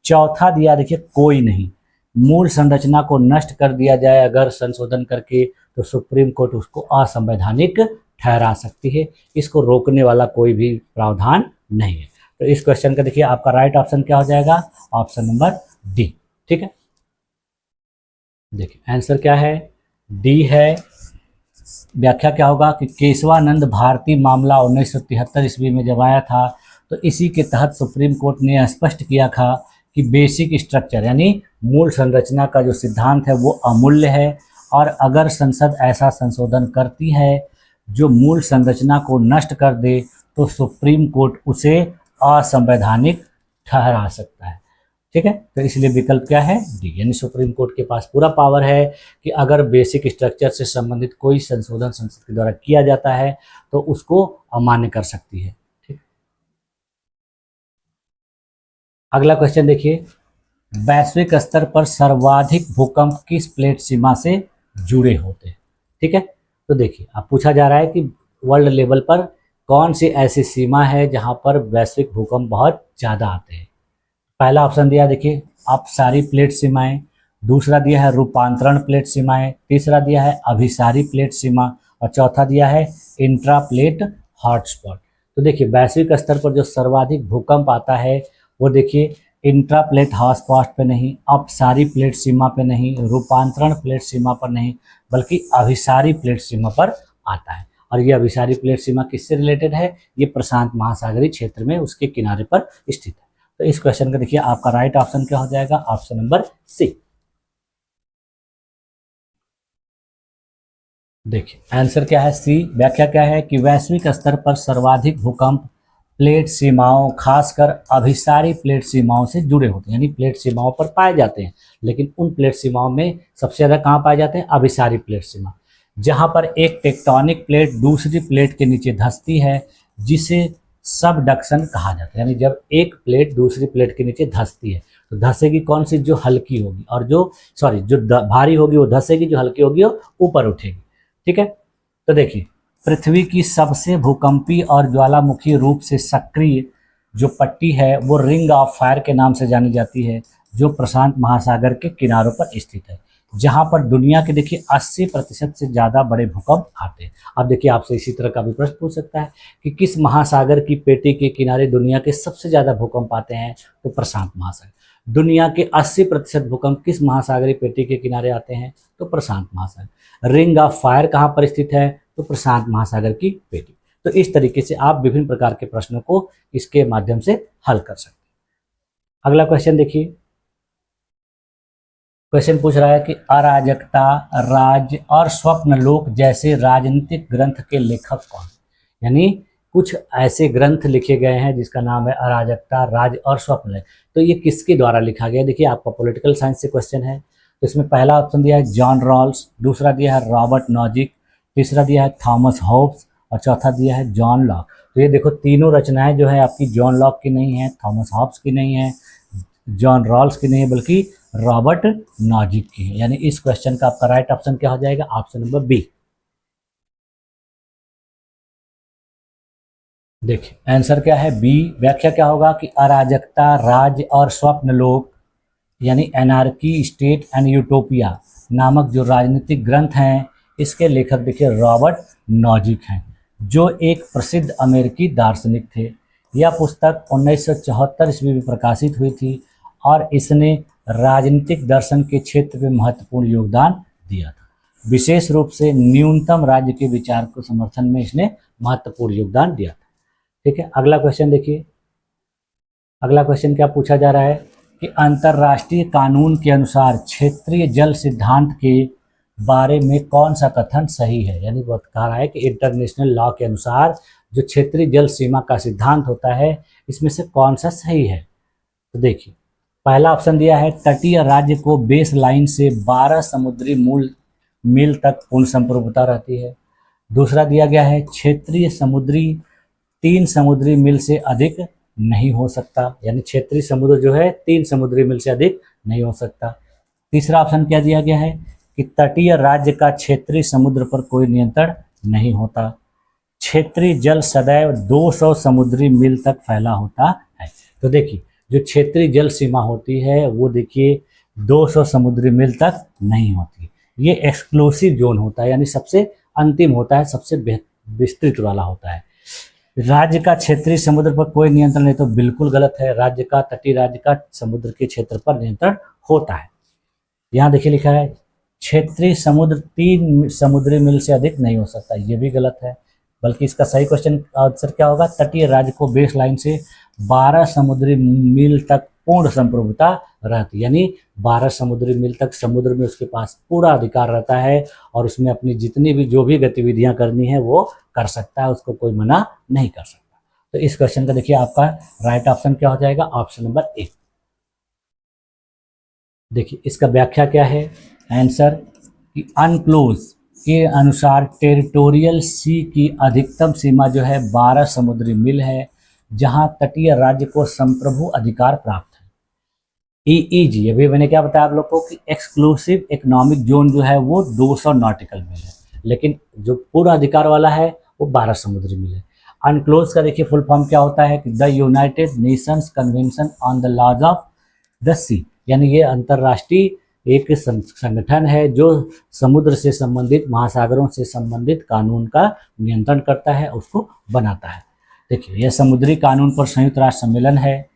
चौथा दिया देखिए कोई नहीं, मूल संरचना को नष्ट कर दिया जाए अगर संशोधन करके तो सुप्रीम कोर्ट उसको असंवैधानिक ठहरा सकती है। इसको रोकने वाला कोई भी प्रावधान नहीं है। तो इस क्वेश्चन का देखिए आपका राइट ऑप्शन क्या हो जाएगा, ऑप्शन नंबर डी। ठीक है, देखिए आंसर क्या है, डी है। व्याख्या क्या होगा कि केशवानंद भारती मामला 1973 ईस्वी में जब आया था तो इसी के तहत सुप्रीम कोर्ट ने स्पष्ट किया था कि बेसिक स्ट्रक्चर यानी मूल संरचना का जो सिद्धांत है वो अमूल्य है और अगर संसद ऐसा संशोधन करती है जो मूल संरचना को नष्ट कर दे तो सुप्रीम कोर्ट उसे असंवैधानिक ठहरा सकता है। ठीक है, तो इसलिए विकल्प क्या है, डी। यानी सुप्रीम कोर्ट के पास पूरा पावर है कि अगर बेसिक स्ट्रक्चर से संबंधित कोई संशोधन संसद के द्वारा किया जाता है तो उसको अमान्य कर सकती है। ठीक, अगला क्वेश्चन देखिए, वैश्विक स्तर पर सर्वाधिक भूकंप किस प्लेट सीमा से जुड़े होते हैं। ठीक है, तो देखिए अब पूछा जा रहा है कि वर्ल्ड लेवल पर कौन सी ऐसी सीमा है जहां पर वैश्विक भूकंप बहुत ज़्यादा आते हैं। पहला ऑप्शन दिया देखिए अपसारी प्लेट सीमाएं, दूसरा दिया है रूपांतरण प्लेट सीमाएं, तीसरा दिया है अभिसारी प्लेट सीमा और चौथा दिया है इंट्रा प्लेट हॉटस्पॉट। तो देखिए वैश्विक स्तर पर जो सर्वाधिक भूकंप आता है वो देखिए इंट्रा प्लेट हॉटस्पॉट पे नहीं, अपसारी प्लेट सीमा पे नहीं, रूपांतरण प्लेट सीमा पर नहीं, बल्कि अभिसारी प्लेट सीमा पर आता है। और ये अभिसारी प्लेट सीमा किससे रिलेटेड है, ये प्रशांत महासागरीय क्षेत्र में उसके किनारे पर स्थित है। तो इस क्वेश्चन का देखिए आपका राइट ऑप्शन क्या हो जाएगा, ऑप्शन नंबर सी। देखिए आंसर क्या है सी। व्याख्या क्या है कि वैश्विक स्तर पर सर्वाधिक भूकंप प्लेट सीमाओं, खासकर अभिसारी प्लेट सीमाओं से जुड़े होते हैं, यानी प्लेट सीमाओं पर पाए जाते हैं। लेकिन उन प्लेट सीमाओं में सबसे ज़्यादा कहाँ पाए जाते हैं, अभिसारी प्लेट सीमा, जहाँ पर एक टेक्टोनिक प्लेट दूसरी प्लेट के नीचे धंसती है, जिसे सबडक्शन कहा जाता है। यानी जब एक प्लेट दूसरी प्लेट के नीचे धंसती है तो धंसेगी कौन सी, जो हल्की होगी, और जो भारी होगी वो धंसेगी, जो हल्की होगी वो ऊपर उठेगी। ठीक है, तो देखिए पृथ्वी की सबसे भूकंपी और ज्वालामुखी रूप से सक्रिय जो पट्टी है वो रिंग ऑफ फायर के नाम से जानी जाती है, जो प्रशांत महासागर के किनारों पर स्थित है, जहां पर दुनिया के देखिए 80% से ज़्यादा बड़े भूकंप आते हैं। अब देखिए आपसे इसी तरह का भी प्रश्न पूछ सकता है कि किस महासागर की पेटी के किनारे दुनिया के सबसे ज़्यादा भूकंप आते हैं, तो प्रशांत महासागर। दुनिया के 80% भूकंप किस महासागरीय पेटी के किनारे आते हैं, तो प्रशांत महासागर। रिंग ऑफ फायर कहाँ पर स्थित है, तो प्रशांत महासागर की पेटी। तो इस तरीके से आप विभिन्न प्रकार के प्रश्नों को इसके माध्यम से हल कर सकते हैं। अगला क्वेश्चन देखिए, क्वेश्चन पूछ रहा है कि अराजकता, राज और स्वप्नलोक जैसे राजनीतिक ग्रंथ के लेखक कौन। यानी कुछ ऐसे ग्रंथ लिखे गए हैं जिसका नाम है अराजकता, राज और स्वप्नलोक, तो ये किसके द्वारा लिखा गया। देखिए आपका पॉलिटिकल साइंस से क्वेश्चन है, तो इसमें पहला ऑप्शन दिया है जॉन रॉल्स, दूसरा दिया है रॉबर्ट नॉजिक, तीसरा दिया है थॉमस हॉब्स और चौथा दिया है जॉन लॉक। तो ये देखो तीनों रचनाएं जो है आपकी जॉन लॉक की नहीं है, थॉमस हॉब्स की नहीं है, जॉन रॉल्स की नहीं है, बल्कि रॉबर्ट नॉजिक की है। यानी इस क्वेश्चन का आपका राइट ऑप्शन क्या हो जाएगा, ऑप्शन नंबर बी। देखिए आंसर क्या है बी। व्याख्या क्या होगा कि अराजकता, राज और स्वप्नलोक यानी एनार्की, स्टेट एंड यूटोपिया नामक जो राजनीतिक ग्रंथ हैं, इसके लेखक देखिए रॉबर्ट नॉजिक हैं, जो एक प्रसिद्ध अमेरिकी दार्शनिक थे। यह पुस्तक 1974 ईस्वी में प्रकाशित हुई थी और इसने राजनीतिक दर्शन के क्षेत्र में महत्वपूर्ण योगदान दिया था। विशेष रूप से न्यूनतम राज्य के विचार को समर्थन में इसने महत्वपूर्ण योगदान दिया था। ठीक है, अगला क्वेश्चन देखिए। अगला क्वेश्चन क्या पूछा जा रहा है कि अंतर्राष्ट्रीय कानून के अनुसार क्षेत्रीय जल सिद्धांत के बारे में कौन सा कथन सही है। यानी वो कह रहा है कि इंटरनेशनल लॉ के अनुसार जो क्षेत्रीय जल सीमा का सिद्धांत होता है, इसमें से कौन सा सही है। तो देखिए पहला ऑप्शन दिया है तटीय राज्य को बेस लाइन से 12 समुद्री मील तक पूर्ण संप्रभुता रहती है। दूसरा दिया गया है क्षेत्रीय समुद्री 3 समुद्री मील से अधिक नहीं हो सकता, यानी क्षेत्रीय समुद्र जो है 3 समुद्री मील से अधिक नहीं हो सकता। तीसरा ऑप्शन क्या दिया गया है कि तटीय राज्य का क्षेत्रीय समुद्र पर कोई नियंत्रण नहीं होता। क्षेत्रीय जल सदैव 200 समुद्री मील तक फैला होता है। तो देखिए जो क्षेत्रीय जल सीमा होती है वो देखिए 200 समुद्री मील तक नहीं होती, ये एक्सक्लूसिव जोन होता है, यानी सबसे अंतिम होता है, सबसे विस्तृत वाला होता है। राज्य का क्षेत्रीय समुद्र पर कोई नियंत्रण नहीं, तो बिल्कुल गलत है। राज्य का, तटीय राज्य का समुद्र के क्षेत्र पर नियंत्रण होता है। यहाँ देखिए लिखा है क्षेत्रीय समुद्र 3 समुद्री मील से अधिक नहीं हो सकता, ये भी गलत है। बल्कि इसका सही क्वेश्चन आंसर क्या होगा, तटीय राज्य को बेस लाइन से 12 समुद्री मील तक पूर्ण संप्रभुता रहती, यानी 12 समुद्री मील तक समुद्र में उसके पास पूरा अधिकार रहता है और उसमें अपनी जितनी भी जो भी गतिविधियां करनी है वो कर सकता है, उसको कोई मना नहीं कर सकता। तो इस क्वेश्चन का देखिए आपका राइट ऑप्शन क्या हो जाएगा, ऑप्शन नंबर ए। देखिए इसका व्याख्या क्या है, आंसर कि अनक्लोज के अनुसार टेरिटोरियल सी की अधिकतम सीमा जो है 12 समुद्री मील है, जहां तटीय राज्य को संप्रभु अधिकार प्राप्त है। ईईजी, अभी मैंने क्या बताया आप लोग को कि एक्सक्लूसिव इकोनॉमिक जोन जो है वो 200 नॉटिकल मील है, लेकिन जो पूरा अधिकार वाला है वो 12 समुद्री मील है। अनक्लोज का देखिए फुल फॉर्म क्या होता है कि the United Nations Convention on the laws of the sea, यानी ये अंतर्राष्ट्रीय एक संगठन है जो समुद्र से संबंधित, महासागरों से संबंधित कानून का नियंत्रण करता है, उसको बनाता है। देखिए यह समुद्री कानून पर संयुक्त राष्ट्र सम्मेलन है,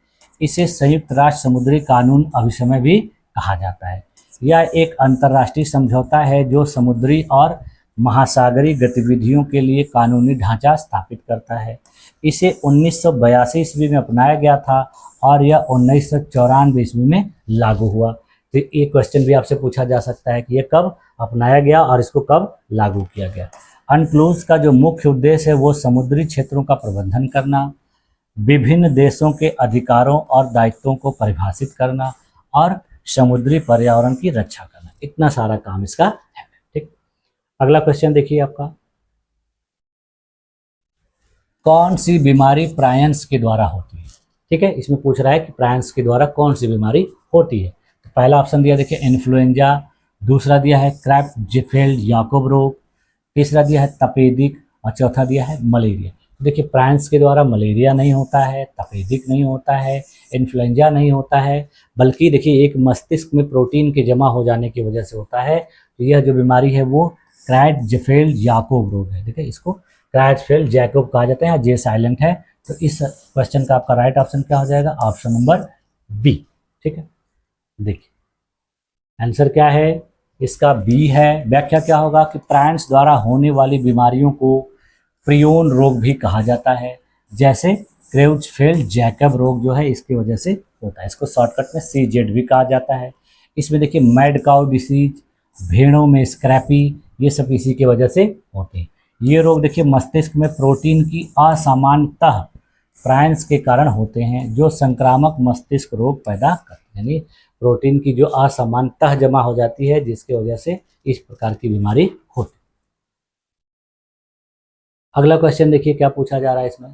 इसे संयुक्त राष्ट्र समुद्री कानून अभिसमय भी कहा जाता है। यह एक अंतर्राष्ट्रीय समझौता है जो समुद्री और महासागरीय गतिविधियों के लिए कानूनी ढांचा स्थापित करता है। इसे 1982 ईस्वी में अपनाया गया था और यह 1994 ईस्वी में लागू हुआ। तो ये क्वेश्चन भी आपसे पूछा जा सकता है कि यह कब अपनाया गया और इसको कब लागू किया गया। अनक्लूज का जो मुख्य उद्देश्य है वो समुद्री क्षेत्रों का प्रबंधन करना, विभिन्न देशों के अधिकारों और दायित्वों को परिभाषित करना और समुद्री पर्यावरण की रक्षा करना, इतना सारा काम इसका है। ठीक, अगला क्वेश्चन देखिए आपका, कौन सी बीमारी प्रायंस के द्वारा होती है। ठीक है, इसमें पूछ रहा है कि प्रायंस के द्वारा कौन सी बीमारी होती है। तो पहला ऑप्शन दिया देखिए इन्फ्लुएंजा, दूसरा दिया है क्रैप्ट-ज़ेफेल्ड याकोब रोग, तीसरा दिया है तपेदिक और चौथा दिया है मलेरिया। देखिए प्रायंस के द्वारा मलेरिया नहीं होता है, तपेदिक नहीं होता है, इन्फ्लुएंजा नहीं होता है, बल्कि देखिए एक मस्तिष्क में प्रोटीन के जमा हो जाने की वजह से होता है। तो यह जो बीमारी है वो क्रैप्ट-ज़ेफेल्ड याकोब रोग है। देखिए इसको क्रैप्ट-ज़ेफेल्ड याकोब कहा जाता है, जे साइलेंट है। तो इस क्वेश्चन का आपका राइट ऑप्शन क्या हो जाएगा, ऑप्शन नंबर बी। ठीक है, देखिए आंसर क्या है इसका, बी है। व्याख्या क्या होगा कि प्रायंस द्वारा होने वाली बीमारियों को प्रियोन रोग भी कहा जाता है, जैसे क्रेउच्फेल्ड जैकब रोग जो है इसकी वजह से होता है, इसको शॉर्टकट में सीजेड भी कहा जाता है। इसमें देखिए मैड काउ डिसीज, भेड़ों में स्क्रैपी, ये सब इसी की वजह से होते हैं। ये रोग देखिए मस्तिष्क में प्रोटीन की असामान्यता प्रायंस के कारण होते हैं, जो संक्रामक मस्तिष्क रोग पैदा करते हैं। यानी प्रोटीन की जो असामान्यता जमा हो जाती है जिसकी वजह से इस प्रकार की बीमारी होती है। अगला क्वेश्चन देखिए क्या पूछा जा रहा है इसमें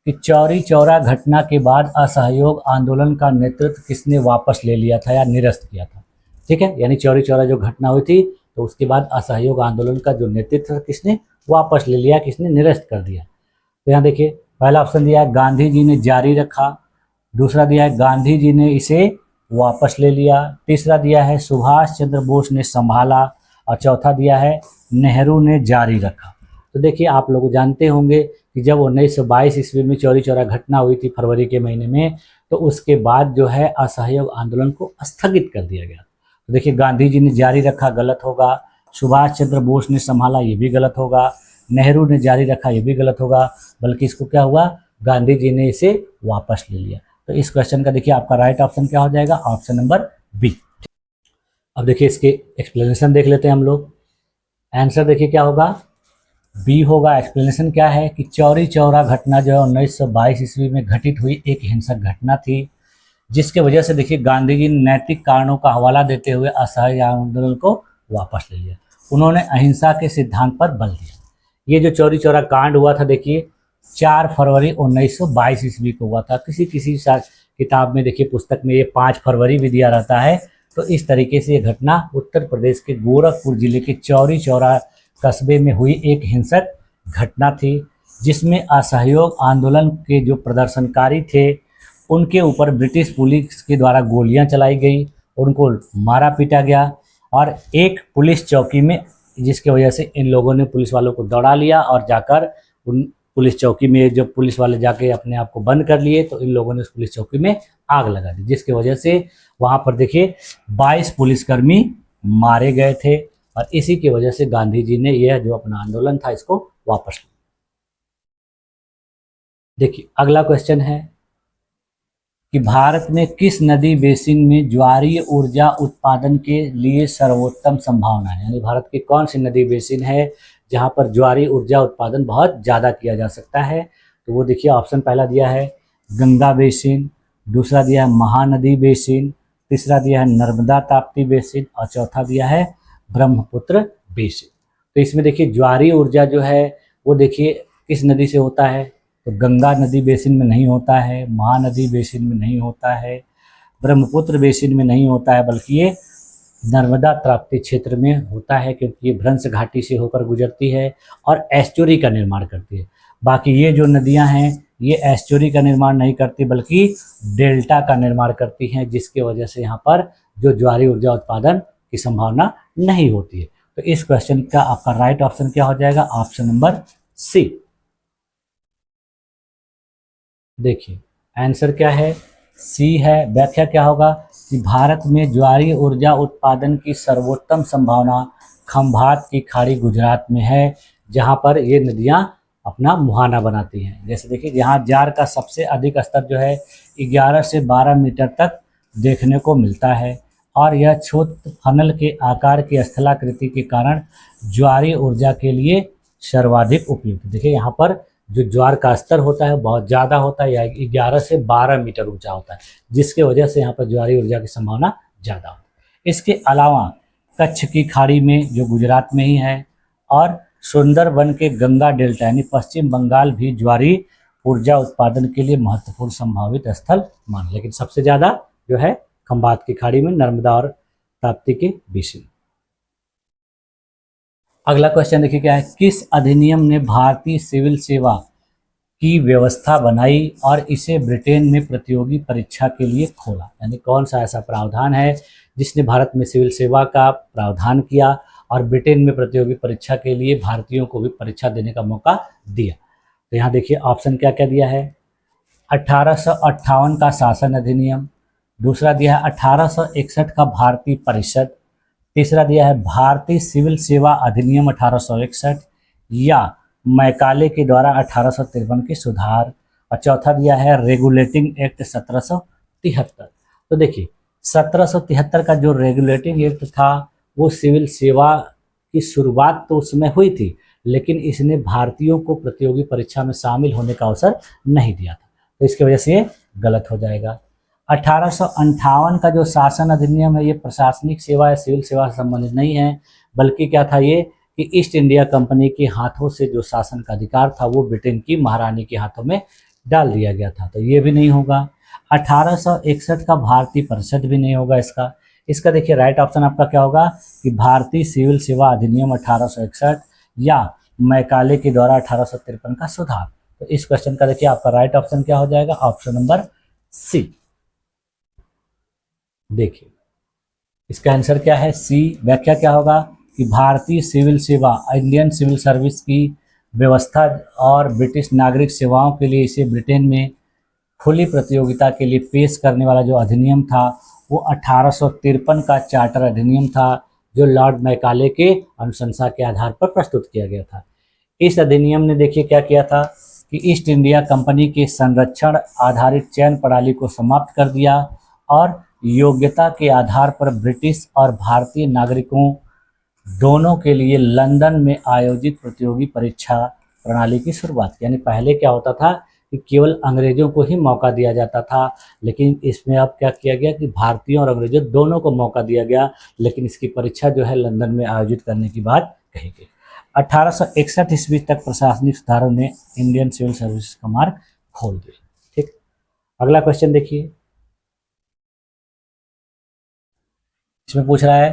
कि चौरी चौरा घटना के बाद असहयोग आंदोलन का नेतृत्व किसने वापस ले लिया था या निरस्त किया था। ठीक है, यानी चौरी चौरा जो घटना हुई थी तो उसके बाद असहयोग आंदोलन का जो नेतृत्व किसने वापस ले लिया, किसने निरस्त कर दिया। तो यहाँ देखिए पहला ऑप्शन दिया है गांधी जी ने जारी रखा, दूसरा दिया है गांधी जी ने इसे वापस ले लिया, तीसरा दिया है सुभाष चंद्र बोस ने संभाला और चौथा दिया है नेहरू ने जारी रखा। तो देखिए आप लोग जानते होंगे कि जब 1922 ईस्वी में चौरी चौरा घटना हुई थी फरवरी के महीने में, तो उसके बाद जो है असहयोग आंदोलन को स्थगित कर दिया गया। तो देखिए गांधी जी ने जारी रखा गलत होगा, सुभाष चंद्र बोस ने संभाला ये भी गलत होगा, नेहरू ने जारी रखा ये भी गलत होगा, बल्कि इसको क्या हुआ, गांधी जी ने इसे वापस ले लिया। तो इस क्वेश्चन का देखिए आपका राइट ऑप्शन क्या हो जाएगा, ऑप्शन नंबर बी। अब देखिए इसके एक्सप्लेनेशन देख लेते हैं हम लोग। आंसर देखिए क्या होगा, बी होगा। एक्सप्लेनेशन क्या है कि चौरी चौरा घटना जो है 1922 ईस्वी में घटित हुई एक हिंसक घटना थी, जिसके वजह से देखिए गांधी जी ने नैतिक कारणों का हवाला देते हुए असहयोग आंदोलन को वापस ले लिया। उन्होंने अहिंसा के सिद्धांत पर बल दिया। ये जो चौरी चौरा कांड हुआ था देखिए 4 फरवरी 1922 ईस्वी को हुआ था। किसी किसी किताब में देखिए पुस्तक में ये 5 फरवरी भी दिया रहता है। तो इस तरीके से ये घटना उत्तर प्रदेश के गोरखपुर जिले के चौरी चौरा कस्बे में हुई एक हिंसक घटना थी, जिसमें असहयोग आंदोलन के जो प्रदर्शनकारी थे उनके ऊपर ब्रिटिश पुलिस के द्वारा गोलियां चलाई गई, उनको मारा पीटा गया और एक पुलिस चौकी में, जिसके वजह से इन लोगों ने पुलिस वालों को दौड़ा लिया और जाकर उन पुलिस चौकी में जब पुलिस वाले जाके अपने आप को बंद कर लिए तो इन लोगों ने उस पुलिस चौकी में आग लगा दी, जिसकी वजह से वहाँ पर देखिए 22 पुलिसकर्मी मारे गए थे और इसी की वजह से गांधी जी ने यह जो अपना आंदोलन था इसको वापस लिया। देखिए अगला क्वेश्चन है कि भारत में किस नदी बेसिन में ज्वारीय ऊर्जा उत्पादन के लिए सर्वोत्तम संभावना है। यानी भारत की कौन सी नदी बेसिन है जहां पर ज्वारीय ऊर्जा उत्पादन बहुत ज़्यादा किया जा सकता है। तो वो देखिए ऑप्शन पहला दिया है गंगा बेसिन, दूसरा दिया है महानदी बेसिन, तीसरा दिया है नर्मदा ताप्ती बेसिन और चौथा दिया है ब्रह्मपुत्र बेसिन। तो इसमें देखिए ज्वारीय ऊर्जा जो है वो देखिए किस नदी से होता है, तो गंगा नदी बेसिन में नहीं होता है, महानदी बेसिन में नहीं होता है, ब्रह्मपुत्र बेसिन में नहीं होता है, बल्कि ये नर्मदा ताप्ती क्षेत्र में होता है, क्योंकि ये भ्रंश घाटी से होकर गुजरती है और एस्चुरी का निर्माण करती है। बाकी ये जो नदियां हैं ये एस्चुरी का निर्माण नहीं करती बल्कि डेल्टा का निर्माण करती हैं, जिसकी वजह से यहाँ पर जो ज्वारीय ऊर्जा उत्पादन की संभावना नहीं होती है। तो इस क्वेश्चन का आपका राइट ऑप्शन क्या हो जाएगा, ऑप्शन नंबर सी। देखिए आंसर क्या है सी है। व्याख्या क्या होगा कि भारत में ज्वारीय ऊर्जा उत्पादन की सर्वोत्तम संभावना खंभात की खाड़ी गुजरात में है, जहां पर ये नदियां अपना मुहाना बनाती हैं। जैसे देखिए यहाँ जार का सबसे अधिक स्तर जो है 11 से 12 मीटर तक देखने को मिलता है और यह छोटे फनल के आकार की स्थलाकृति के कारण ज्वारीय ऊर्जा के लिए सर्वाधिक उपयुक्त। देखिए यहाँ पर जो ज्वार का स्तर होता है बहुत ज़्यादा होता है, या 11 से 12 मीटर ऊंचा होता है, जिसके वजह से यहाँ पर ज्वारीय ऊर्जा की संभावना ज़्यादा होती है। इसके अलावा कच्छ की खाड़ी में जो गुजरात में ही है और सुंदरबन के गंगा डेल्टा यानी पश्चिम बंगाल भी ज्वारीय ऊर्जा उत्पादन के लिए महत्वपूर्ण संभावित स्थल मान, लेकिन सबसे ज़्यादा जो है खंभात की खाड़ी में, नर्मदा और ताप्ती के बीच में। अगला क्वेश्चन देखिए क्या है, किस अधिनियम ने भारतीय सिविल सेवा की व्यवस्था बनाई और इसे ब्रिटेन में प्रतियोगी परीक्षा के लिए खोला? यानी कौन सा ऐसा प्रावधान है जिसने भारत में सिविल सेवा का प्रावधान किया और ब्रिटेन में प्रतियोगी परीक्षा के लिए भारतीयों को भी परीक्षा देने का मौका दिया? तो यहाँ देखिए ऑप्शन क्या क्या दिया है। 1858 का शासन अधिनियम, दूसरा दिया है 1861 का भारतीय परिषद, तीसरा दिया है भारतीय सिविल सेवा अधिनियम 1861 या मैकाले के द्वारा 1853 के सुधार, और चौथा दिया है रेगुलेटिंग एक्ट 1773। तो देखिए 1773 का जो रेगुलेटिंग एक्ट था वो सिविल सेवा की शुरुआत तो उसमें हुई थी, लेकिन इसने भारतीयों को प्रतियोगी परीक्षा में शामिल होने का अवसर नहीं दिया था, तो इसकी वजह से ये गलत हो जाएगा। 1858 का जो शासन अधिनियम है ये प्रशासनिक सेवा या सिविल सेवा से संबंधित नहीं है, बल्कि क्या था ये कि ईस्ट इंडिया कंपनी के हाथों से जो शासन का अधिकार था वो ब्रिटेन की महारानी के हाथों में डाल दिया गया था, तो ये भी नहीं होगा। 1861 का भारतीय परिषद भी नहीं होगा इसका देखिए राइट ऑप्शन आपका क्या होगा कि भारतीय सिविल सेवा अधिनियम 1861 या मैकाले के द्वारा 1853 का सुधार। तो इस क्वेश्चन का देखिए आपका राइट ऑप्शन क्या हो जाएगा, ऑप्शन नंबर सी। देखिए इसका आंसर क्या है, सी। व्याख्या क्या होगा कि भारतीय सिविल सेवा इंडियन सिविल सर्विस की व्यवस्था और ब्रिटिश नागरिक सेवाओं के लिए इसे ब्रिटेन में खुली प्रतियोगिता के लिए पेश करने वाला जो अधिनियम था वो 1853 का चार्टर अधिनियम था, जो लॉर्ड मैकाले के अनुशंसा के आधार पर प्रस्तुत किया गया था। इस अधिनियम ने देखिए क्या किया था कि ईस्ट इंडिया कंपनी के संरक्षण आधारित चयन प्रणाली को समाप्त कर दिया और योग्यता के आधार पर ब्रिटिश और भारतीय नागरिकों दोनों के लिए लंदन में आयोजित प्रतियोगी परीक्षा प्रणाली की शुरुआत। यानी पहले क्या होता था कि केवल अंग्रेजों को ही मौका दिया जाता था, लेकिन इसमें अब क्या किया गया कि भारतीयों और अंग्रेजों दोनों को मौका दिया गया, लेकिन इसकी परीक्षा जो है लंदन में आयोजित करने की बात कही गई। 1861 ईस्वी तक प्रशासनिक सुधारों ने इंडियन सिविल सर्विस का मार्ग खोल दिया। ठीक, अगला क्वेश्चन देखिए, इसमें पूछ रहा है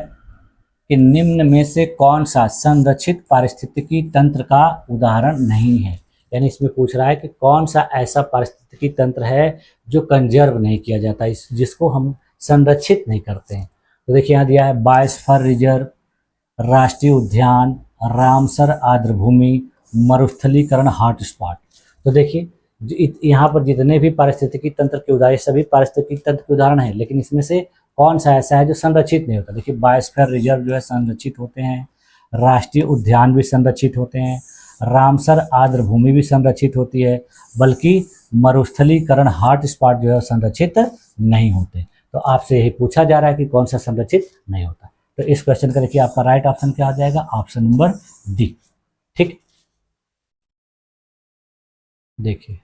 कि निम्न में से कौन सा संरक्षित पारिस्थितिकी तंत्र का उदाहरण नहीं है। यानी इसमें पूछ रहा है कि कौन सा ऐसा पारिस्थितिकी तंत्र है जो कंजर्व नहीं किया जाता, जिसको हम संरक्षित नहीं करते हैं। तो देखिए यहाँ दिया है बायोस्फीयर रिजर्व, राष्ट्रीय उद्यान, रामसर आर्द्रभूमि, मरुस्थलीकरण हॉटस्पॉट। तो देखिए यहाँ पर जितने भी पारिस्थितिकी तंत्र के उदाहरण, सभी पारिस्थितिकी तंत्र के उदाहरण हैं, लेकिन इसमें से कौन सा ऐसा है जो संरक्षित नहीं होता। देखिए बायोस्फीयर रिजर्व जो है संरक्षित होते हैं, राष्ट्रीय उद्यान भी संरक्षित होते हैं, रामसर आर्द्रभूमि भी संरक्षित होती है, बल्कि मरुस्थलीकरण हॉटस्पॉट जो है संरक्षित नहीं होते। तो आपसे यही पूछा जा रहा है कि कौन सा संरक्षित नहीं होता। तो इस क्वेश्चन का देखिए आपका राइट ऑप्शन क्या हो जाएगा, ऑप्शन नंबर डी। ठीक, देखिए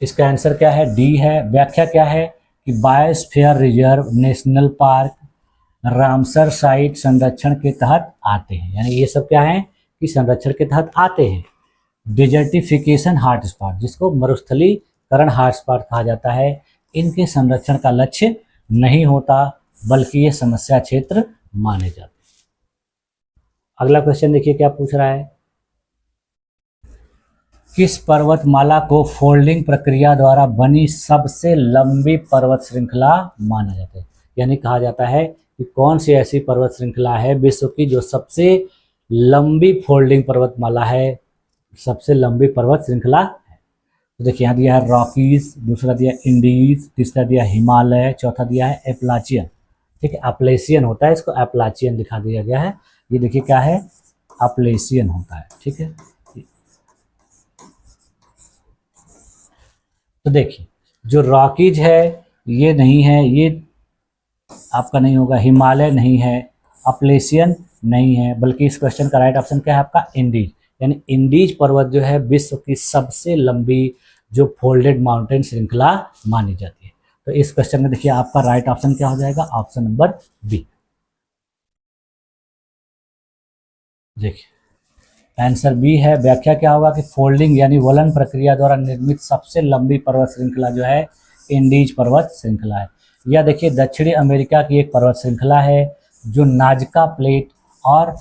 इसका आंसर क्या है, डी है। व्याख्या क्या है कि biosphere reserve national park Ramsar site संरक्षण के तहत आते हैं। यानी ये सब क्या है कि संरक्षण के तहत आते हैं। डिजर्टिफिकेशन हॉटस्पॉट, जिसको मरुस्थलीकरण हॉटस्पॉट कहा जाता है, इनके संरक्षण का लक्ष्य नहीं होता, बल्कि ये समस्या क्षेत्र माने जाते हैं। अगला क्वेश्चन देखिए क्या पूछ रहा है, किस पर्वतमाला को फोल्डिंग प्रक्रिया द्वारा बनी सबसे लंबी पर्वत श्रृंखला माना जाता है। यानी कहा जाता है कि कौन सी ऐसी पर्वत श्रृंखला है विश्व की जो सबसे लंबी फोल्डिंग पर्वतमाला है, सबसे लंबी पर्वत श्रृंखला है। तो देखिए यहाँ दिया है रॉकीज, दूसरा दिया इंडीज, तीसरा दिया हिमालय, चौथा दिया है एपलाचियन। ठीक है, अपलेशियन होता है, इसको एपलाचियन लिखा दिया गया है। ये देखिए क्या है, अपलेशियन होता है। ठीक है, तो देखिए जो रॉकीज है ये नहीं है, ये आपका नहीं होगा, हिमालय नहीं है, अपलेशियन नहीं है, बल्कि इस क्वेश्चन का राइट ऑप्शन क्या है आपका, इंडीज। यानी इंडीज पर्वत जो है विश्व की सबसे लंबी जो फोल्डेड माउंटेन श्रृंखला मानी जाती है। तो इस क्वेश्चन में देखिए आपका राइट ऑप्शन क्या हो जाएगा, ऑप्शन नंबर बी। देखिए आंसर बी है। व्याख्या क्या होगा कि फोल्डिंग यानी वलन प्रक्रिया द्वारा निर्मित सबसे लंबी पर्वत श्रृंखला जो है इंडीज पर्वत श्रृंखला है। यह देखिए दक्षिणी अमेरिका की एक पर्वत श्रृंखला है जो नाजका प्लेट और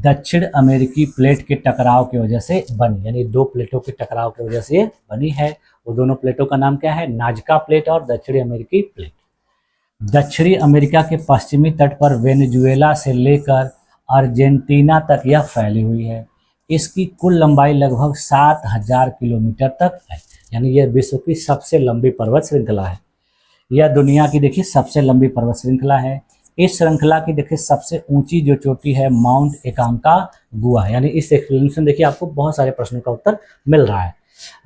दक्षिण अमेरिकी प्लेट के टकराव की वजह से बनी, यानी दो प्लेटों के टकराव की वजह से बनी है। वो दोनों प्लेटों का नाम क्या है, नाजका प्लेट और दक्षिणी अमेरिकी प्लेट। दक्षिणी अमेरिका के पश्चिमी तट पर वेनेजुएला से लेकर अर्जेंटीना तक यह फैली हुई है। इसकी कुल लंबाई लगभग 7000 किलोमीटर तक है, यानी यह विश्व की सबसे लंबी पर्वत श्रृंखला है। यह दुनिया की देखिए सबसे लंबी पर्वत श्रृंखला है। इस श्रृंखला की देखिए सबसे ऊंची जो चोटी है माउंट एकांका गुआ, यानी इस एक्सप्लेनेशन देखिए आपको बहुत सारे प्रश्नों का उत्तर मिल रहा है।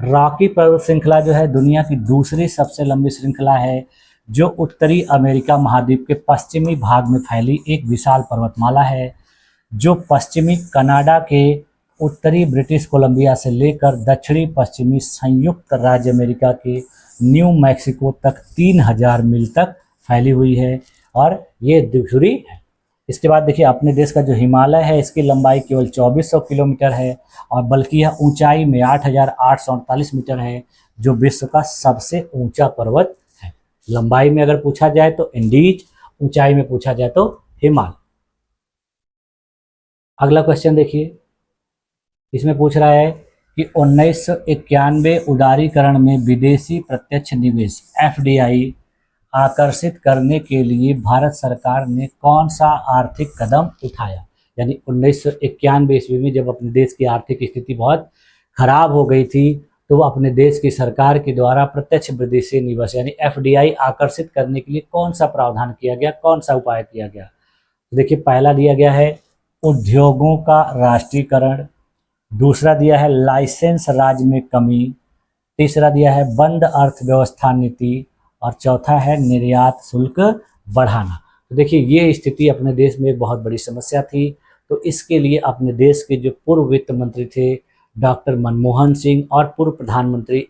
रॉकी पर्वत श्रृंखला जो है दुनिया की दूसरी सबसे लंबी श्रृंखला है जो उत्तरी अमेरिका महाद्वीप के पश्चिमी भाग में फैली एक विशाल पर्वतमाला है जो पश्चिमी कनाडा के उत्तरी ब्रिटिश कोलंबिया से लेकर दक्षिणी पश्चिमी संयुक्त राज्य अमेरिका के न्यू मैक्सिको तक 3000 मील तक फैली हुई है और ये दूसरी है। इसके बाद देखिए अपने देश का जो हिमालय है इसकी लंबाई केवल 2400 किलोमीटर है और बल्कि यह ऊंचाई में 8848 मीटर है जो विश्व का सबसे ऊंचा पर्वत है। लंबाई में अगर पूछा जाए तो इंडीज, ऊंचाई में पूछा जाए तो हिमालय। अगला क्वेश्चन देखिए, इसमें पूछ रहा है कि 1991 उदारीकरण में विदेशी प्रत्यक्ष निवेश FDI आकर्षित करने के लिए भारत सरकार ने कौन सा आर्थिक कदम उठाया। यानी 1991 ईस्वी में जब अपने देश की आर्थिक स्थिति बहुत खराब हो गई थी तो अपने देश की सरकार के द्वारा प्रत्यक्ष विदेशी निवेश यानी FDI आकर्षित करने के लिए कौन सा प्रावधान किया गया, कौन सा उपाय किया गया। तो देखिए पहला दिया गया है उद्योगों का राष्ट्रीयकरण, दूसरा दिया है लाइसेंस राज में कमी, तीसरा दिया है बंद अर्थव्यवस्था नीति और चौथा है निर्यात शुल्क बढ़ाना। तो देखिए ये स्थिति अपने देश में एक बहुत बड़ी समस्या थी। तो इसके लिए अपने देश के जो पूर्व वित्त मंत्री थे डॉक्टर मनमोहन सिंह और पूर्व प्रधानमंत्री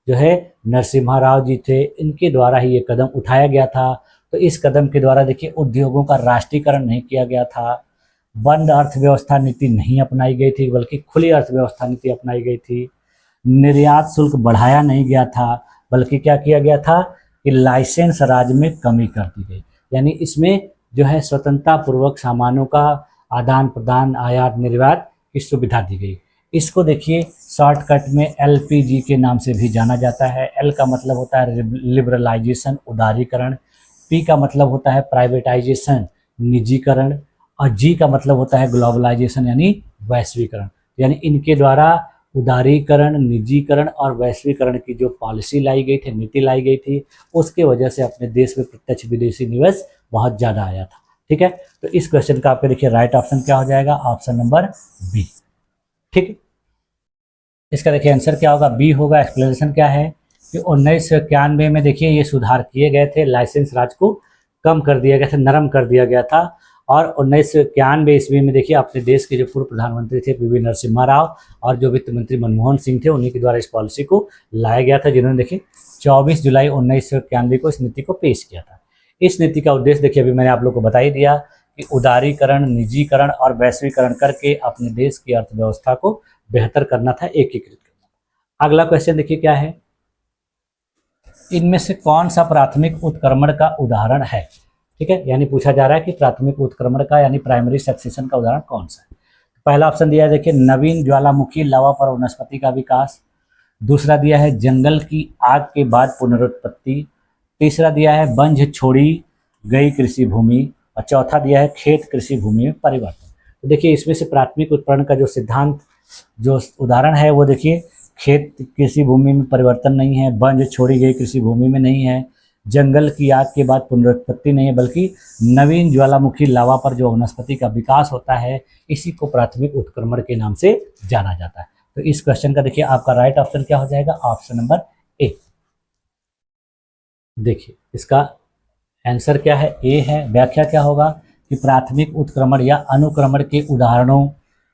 जो है नरसिम्हा राव जी थे, इनके द्वारा ही ये कदम उठाया गया था। तो इस कदम के द्वारा देखिए उद्योगों का राष्ट्रीयकरण नहीं किया गया था, बंद अर्थव्यवस्था नीति नहीं अपनाई गई थी बल्कि खुली अर्थव्यवस्था नीति अपनाई गई थी, निर्यात शुल्क बढ़ाया नहीं गया था बल्कि क्या किया गया था कि लाइसेंस राज में कमी कर दी गई। यानी इसमें जो है स्वतंत्रता पूर्वक सामानों का आदान प्रदान, आयात निर्यात की सुविधा दी गई। इसको देखिए शॉर्टकट में LPG के नाम से भी जाना जाता है। L का मतलब होता है लिबरलाइजेशन, उदारीकरण, P का मतलब होता है प्राइवेटाइजेशन, निजीकरण, और G का मतलब होता है ग्लोबलाइजेशन यानी वैश्वीकरण। यानी इनके द्वारा उदारीकरण, निजीकरण और वैश्वीकरण की जो पॉलिसी लाई गई थी, नीति लाई गई थी, उसके वजह से अपने देश में प्रत्यक्ष विदेशी निवेश बहुत ज़्यादा आया था। ठीक है, तो इस क्वेश्चन का आपके देखिए राइट ऑप्शन क्या हो जाएगा, ऑप्शन नंबर बी। ठीक है, इसका देखिए आंसर क्या होगा, बी होगा। एक्सप्लेनेशन क्या है कि 1991 में देखिए ये सुधार किए गए थे, लाइसेंस राज को कम कर दिया गया था, नरम कर दिया गया था। और 1991 ईस्वी में देखिए अपने देश के जो पूर्व प्रधानमंत्री थे PV नरसिम्हा राव और जो वित्त मंत्री मनमोहन सिंह थे, उन्हीं के द्वारा इस पॉलिसी को लाया गया था, जिन्होंने देखिए 24 जुलाई 1991 को इस नीति को पेश किया था। इस नीति का उद्देश्य देखिए अभी मैंने आप लोग को बता ही दिया कि उदारीकरण, निजीकरण और वैश्वीकरण करके अपने देश की अर्थव्यवस्था को बेहतर करना था, एकीकृत करना। अगला क्वेश्चन देखिए क्या है, इनमें से कौन सा प्राथमिक उत्क्रमण का उदाहरण है। ठीक है, यानी पूछा जा रहा है कि प्राथमिक उत्क्रमण का यानी प्राइमरी सक्सेशन का उदाहरण कौन सा है। पहला ऑप्शन दिया है देखिए नवीन ज्वालामुखी लावा पर वनस्पति का विकास, दूसरा दिया है जंगल की आग के बाद पुनरुत्पत्ति, तीसरा दिया है बंज छोड़ी गई कृषि भूमि और चौथा दिया है खेत कृषि भूमि में परिवर्तन। तो देखिए इसमें से प्राथमिक उत्क्रमण का जो सिद्धांत, जो उदाहरण है वो देखिए खेत कृषि भूमि में परिवर्तन नहीं है, बंज छोड़ी गई कृषि भूमि में नहीं है, जंगल की आग के बाद पुनरुत्पत्ति नहीं है, बल्कि नवीन ज्वालामुखी लावा पर जो वनस्पति का विकास होता है इसी को प्राथमिक उत्क्रमण के नाम से जाना जाता है। तो इस क्वेश्चन का देखिए आपका राइट ऑप्शन क्या हो जाएगा, ऑप्शन नंबर ए। देखिए इसका आंसर क्या है, ए है। व्याख्या क्या होगा कि प्राथमिक उत्क्रमण या अनुक्रमण के उदाहरणों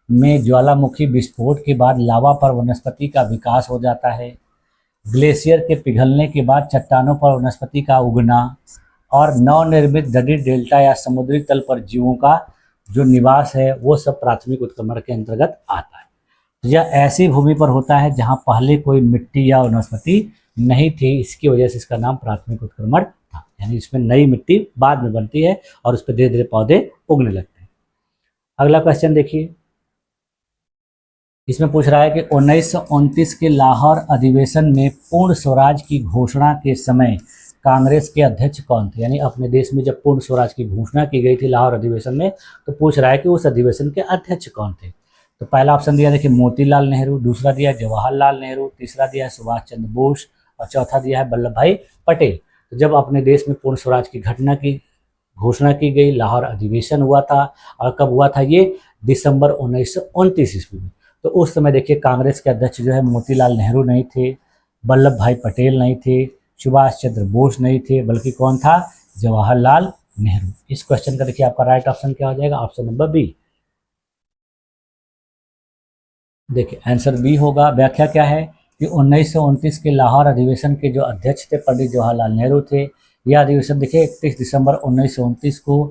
में ज्वालामुखी विस्फोट के बाद लावा पर वनस्पति का विकास हो जाता है, ग्लेशियर के पिघलने के बाद चट्टानों पर वनस्पति का उगना, और नवनिर्मित नदी डेल्टा या समुद्री तल पर जीवों का जो निवास है वो सब प्राथमिक उत्क्रमण के अंतर्गत आता है। यह ऐसी भूमि पर होता है जहां पहले कोई मिट्टी या वनस्पति नहीं थी, इसकी वजह से इसका नाम प्राथमिक उत्क्रमण था। यानी इसमें नई मिट्टी बाद में बनती है और उस पर धीरे धीरे पौधे उगने लगते हैं। अगला क्वेश्चन देखिए, इसमें पूछ रहा है कि 1929 के लाहौर अधिवेशन में पूर्ण स्वराज की घोषणा के समय कांग्रेस के अध्यक्ष कौन थे। यानी अपने देश में जब पूर्ण स्वराज की घोषणा की गई थी लाहौर अधिवेशन में, तो पूछ रहा है कि उस अधिवेशन के अध्यक्ष कौन थे। तो पहला ऑप्शन दिया देखिए मोतीलाल नेहरू, दूसरा दिया जवाहरलाल नेहरू, तीसरा दिया है सुभाष चंद्र बोस और चौथा दिया है वल्लभ भाई पटेल। तो जब अपने देश में पूर्ण स्वराज की घोषणा की गई, लाहौर अधिवेशन हुआ था, और कब हुआ था ये, दिसंबर 1929 ईस्वी में। तो उस समय देखिए कांग्रेस के अध्यक्ष जो है मोतीलाल नेहरू नहीं थे, वल्लभ भाई पटेल नहीं थे, सुभाष चंद्र बोस नहीं थे, बल्कि कौन था, जवाहरलाल नेहरू। इस क्वेश्चन का देखिए आपका राइट ऑप्शन क्या हो जाएगा, ऑप्शन नंबर बी। देखिए आंसर बी होगा। व्याख्या क्या है कि 1929 के लाहौर अधिवेशन के जो अध्यक्ष थे पंडित जवाहरलाल नेहरू थे। यह अधिवेशन देखिए 31 दिसंबर 1929 को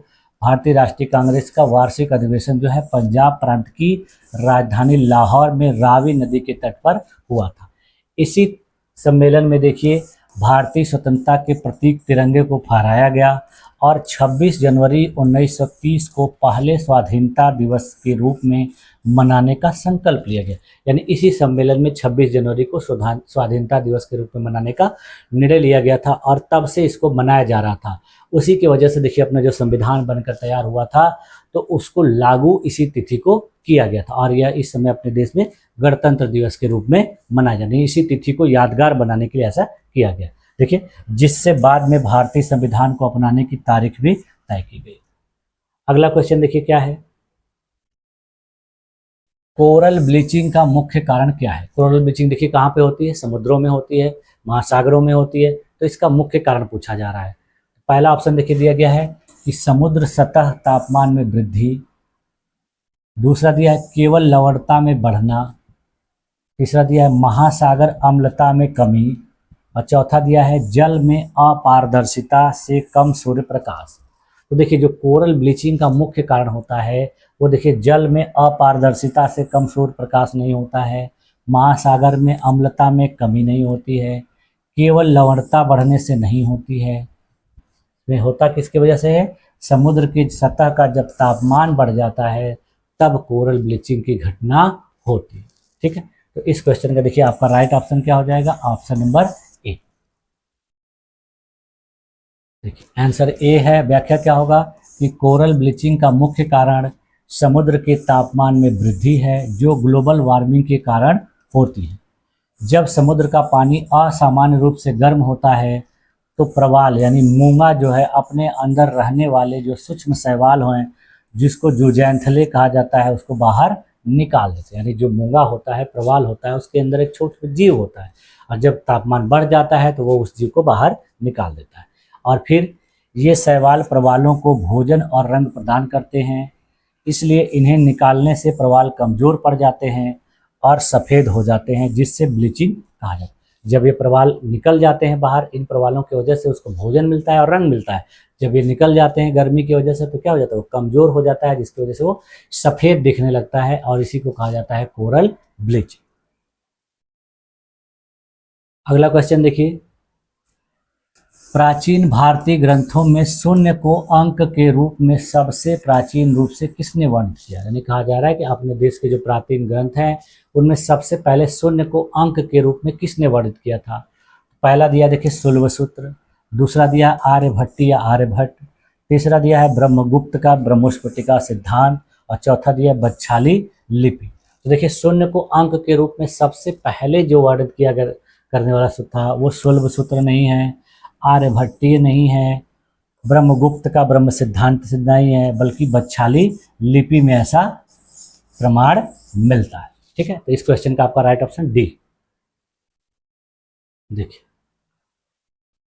भारतीय राष्ट्रीय कांग्रेस का वार्षिक अधिवेशन जो है पंजाब प्रांत की राजधानी लाहौर में रावी नदी के तट पर हुआ था। इसी सम्मेलन में देखिए भारतीय स्वतंत्रता के प्रतीक तिरंगे को फहराया गया और 26 जनवरी 1930 को पहले स्वाधीनता दिवस के रूप में मनाने का संकल्प लिया गया। यानी इसी सम्मेलन में 26 जनवरी को स्वाधीनता दिवस के रूप में मनाने का निर्णय लिया गया था और तब से इसको मनाया जा रहा था। उसी की वजह से देखिए अपना जो संविधान बनकर तैयार हुआ था तो उसको लागू इसी तिथि को किया गया था और यह इस समय अपने देश में गणतंत्र दिवस के रूप में मनाया जाता है। इसी तिथि को यादगार बनाने के लिए ऐसा किया गया, देखिए, जिससे बाद में भारतीय संविधान को अपनाने की तारीख भी तय की गई। अगला क्वेश्चन देखिए क्या है, कोरल ब्लीचिंग का मुख्य कारण क्या है। कोरल ब्लीचिंग देखिए कहाँ पे होती है, समुद्रों में होती है, महासागरों में होती है। तो इसका मुख्य कारण पूछा जा रहा है। पहला ऑप्शन देखिए दिया गया है कि समुद्र सतह तापमान में वृद्धि, दूसरा दिया है केवल लवणता में बढ़ना, तीसरा दिया है महासागर अम्लता में कमी और चौथा दिया है जल में अपारदर्शिता से कम सूर्य प्रकाश। तो देखिए जो कोरल ब्लीचिंग का मुख्य कारण होता है वो देखिए जल में अपारदर्शिता से कम सूर्य प्रकाश नहीं होता है, महासागर में अम्लता में कमी नहीं होती है, केवल लवणता बढ़ने से नहीं होती है। वे होता किसकी वजह से है, समुद्र की सतह का जब तापमान बढ़ जाता है तब कोरल ब्लीचिंग की घटना होती है। ठीक है, तो इस क्वेश्चन का देखिए आपका राइट ऑप्शन क्या हो जाएगा, ऑप्शन नंबर ए। देखिए आंसर ए है। व्याख्या क्या होगा कि कोरल ब्लीचिंग का मुख्य कारण समुद्र के तापमान में वृद्धि है जो ग्लोबल वार्मिंग के कारण होती है। जब समुद्र का पानी असामान्य रूप से गर्म होता है तो प्रवाल यानी मूंगा जो है अपने अंदर रहने वाले जो सूक्ष्म शैवाल हैं जिसको जूजैंथले कहा जाता है उसको बाहर निकाल देते हैं। यानी जो मूंगा होता है, प्रवाल होता है, उसके अंदर एक छोटा जीव होता है और जब तापमान बढ़ जाता है तो वो उस जीव को बाहर निकाल देता है और फिर ये शैवाल प्रवालों को भोजन और रंग प्रदान करते हैं। इसलिए इन्हें निकालने से प्रवाल कमज़ोर पड़ जाते हैं और सफ़ेद हो जाते हैं जिससे ब्लीचिंग कहा जाता है। जब ये प्रवाल निकल जाते हैं बाहर, इन प्रवालों की वजह से उसको भोजन मिलता है और रंग मिलता है। जब ये निकल जाते हैं गर्मी की वजह से तो क्या हो जाता है, वो कमज़ोर हो जाता है जिसकी वजह से वो सफ़ेद दिखने लगता है और इसी को कहा जाता है कोरल ब्लीचिंग। अगला क्वेश्चन देखिए, प्राचीन भारतीय ग्रंथों में शून्य को अंक के रूप में सबसे प्राचीन रूप से किसने वर्णित किया। यानी कहा जा रहा है कि अपने देश के जो प्राचीन ग्रंथ हैं उनमें सबसे पहले शून्य को अंक के रूप में किसने वर्णित किया था। पहला दिया देखिए शुल्बसूत्र, दूसरा दिया आर्यभट्टी या आर्यभट्ट, तीसरा दिया है ब्रह्मगुप्त का ब्रह्मस्फुटिका सिद्धांत और चौथा दिया बच्छाली लिपि। तो देखिए शून्य को अंक के रूप में सबसे पहले जो वर्णित किया करने वाला सूत्र था वो शोल्ब सूत्र नहीं है, आर्यभट्टीय नहीं है, ब्रह्मगुप्त का ब्रह्म सिद्धांत सिद्ध नहीं है, बल्कि बच्छाली लिपि में ऐसा प्रमाण मिलता है। ठीक है, तो इस क्वेश्चन का आपका राइट ऑप्शन डी। देखिए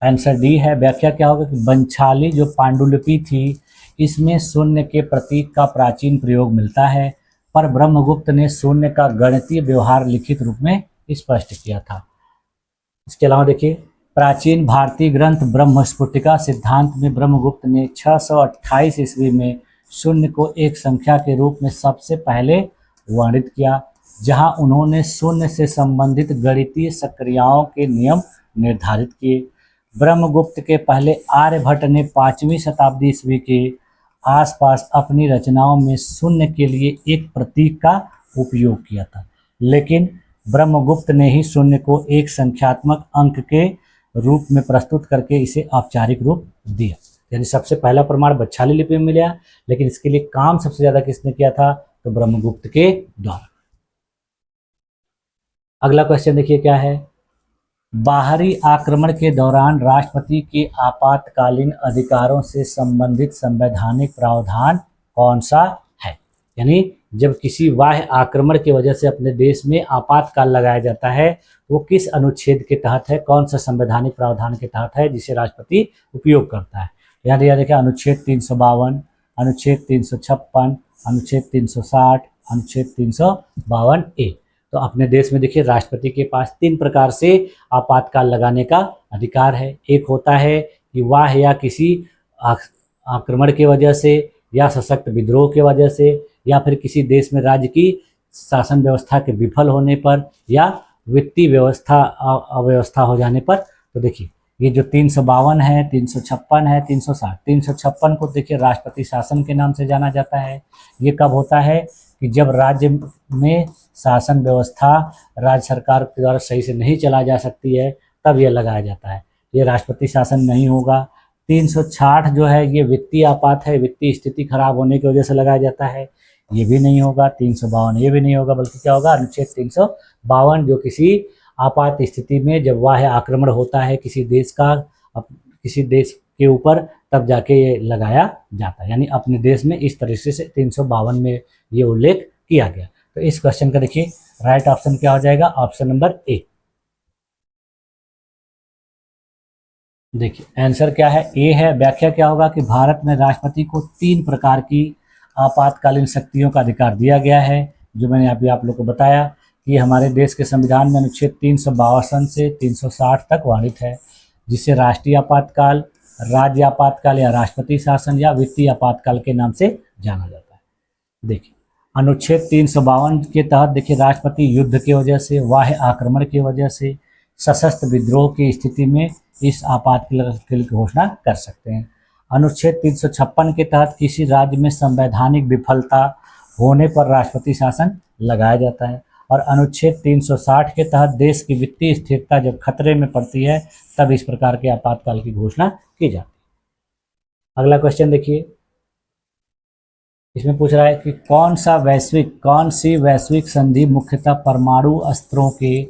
आंसर डी है। व्याख्या क्या होगा कि बंछाली जो पांडुलिपि थी इसमें शून्य के प्रतीक का प्राचीन प्रयोग मिलता है, पर ब्रह्मगुप्त ने शून्य का गणितीय व्यवहार लिखित रूप में स्पष्ट किया था। इसके अलावा देखिए प्राचीन भारतीय ग्रंथ ब्रह्मस्फुटिका सिद्धांत में ब्रह्मगुप्त ने 628 ईस्वी में शून्य को एक संख्या के रूप में सबसे पहले वर्णित किया, जहां उन्होंने शून्य से संबंधित गणितीय सक्रियाओं के नियम निर्धारित किए। ब्रह्मगुप्त के पहले आर्यभट्ट ने 5वीं शताब्दी ईस्वी के आसपास अपनी रचनाओं में शून्य के लिए एक प्रतीक का उपयोग किया था, लेकिन ब्रह्मगुप्त ने ही शून्य को एक संख्यात्मक अंक के रूप में प्रस्तुत करके इसे औपचारिक रूप दिया। यानी सबसे पहला प्रमाण बच्छाली लिपि में मिला, लेकिन इसके लिए काम सबसे ज्यादा किसने किया था? तो ब्रह्मगुप्त के द्वारा। अगला क्वेश्चन देखिए क्या है। बाहरी आक्रमण के दौरान राष्ट्रपति के आपातकालीन अधिकारों से संबंधित संवैधानिक प्रावधान कौन सा है? यानी जब किसी बाह्य आक्रमण की वजह से अपने देश में आपातकाल लगाया जाता है, वो किस अनुच्छेद के तहत है, कौन सा संवैधानिक प्रावधान के तहत है जिसे राष्ट्रपति उपयोग करता है? यहाँ दिया देखिए अनुच्छेद 352, अनुच्छेद 356, अनुच्छेद 360, अनुच्छेद 352 ए। तो अपने देश में देखिए राष्ट्रपति के पास 3 प्रकार से आपातकाल लगाने का अधिकार है। एक होता है कि वाह या किसी आक्रमण की वजह से या सशक्त विद्रोह की वजह से या फिर किसी देश में राज्य की शासन व्यवस्था के विफल होने पर या वित्तीय व्यवस्था अव्यवस्था हो जाने पर। तो देखिए ये जो 352 है, 356 है, 360, 356 को देखिए राष्ट्रपति शासन के नाम से जाना जाता है। ये कब होता है कि जब राज्य में शासन व्यवस्था राज्य सरकार के द्वारा सही से नहीं चला जा सकती है, तब यह लगाया जाता है। ये राष्ट्रपति शासन नहीं होगा। 360 जो है ये वित्तीय आपात है, वित्तीय स्थिति खराब होने की वजह से लगाया जाता है, ये भी नहीं होगा। 352 ये भी नहीं होगा, बल्कि क्या होगा? अनुच्छेद 352 जो किसी आपात स्थिति में जब वाह्य आक्रमण होता है किसी देश का किसी देश के ऊपर, तब जाके ये लगाया जाता है। यानी अपने देश में इस तरीके से 352 में ये उल्लेख किया गया। तो इस क्वेश्चन का देखिए राइट ऑप्शन क्या हो जाएगा? Option number A. देखिए आंसर क्या है? ए है। व्याख्या क्या होगा कि भारत में राष्ट्रपति को 3 प्रकार की आपातकालीन शक्तियों का अधिकार दिया गया है, जो मैंने अभी आप लोग को बताया कि हमारे देश के संविधान में अनुच्छेद 352 से 360 तक वर्णित है, जिसे राष्ट्रीय आपातकाल, राज्य आपातकाल या राष्ट्रपति शासन या वित्तीय आपातकाल के नाम से जाना जाता है। देखिए अनुच्छेद 352 के तहत देखिए राष्ट्रपति युद्ध की वजह से, वाह्य आक्रमण की वजह से, सशस्त्र विद्रोह की स्थिति में इस आपातकाल की घोषणा कर सकते हैं। अनुच्छेद 356 के तहत किसी राज्य में संवैधानिक विफलता होने पर राष्ट्रपति शासन लगाया जाता है, और अनुच्छेद 360 के तहत देश की वित्तीय स्थिरता जब खतरे में पड़ती है तब इस प्रकार के आपातकाल की घोषणा की जाती है। अगला क्वेश्चन देखिए, इसमें पूछ रहा है कि कौन सी वैश्विक संधि मुख्यतः परमाणु अस्त्रों के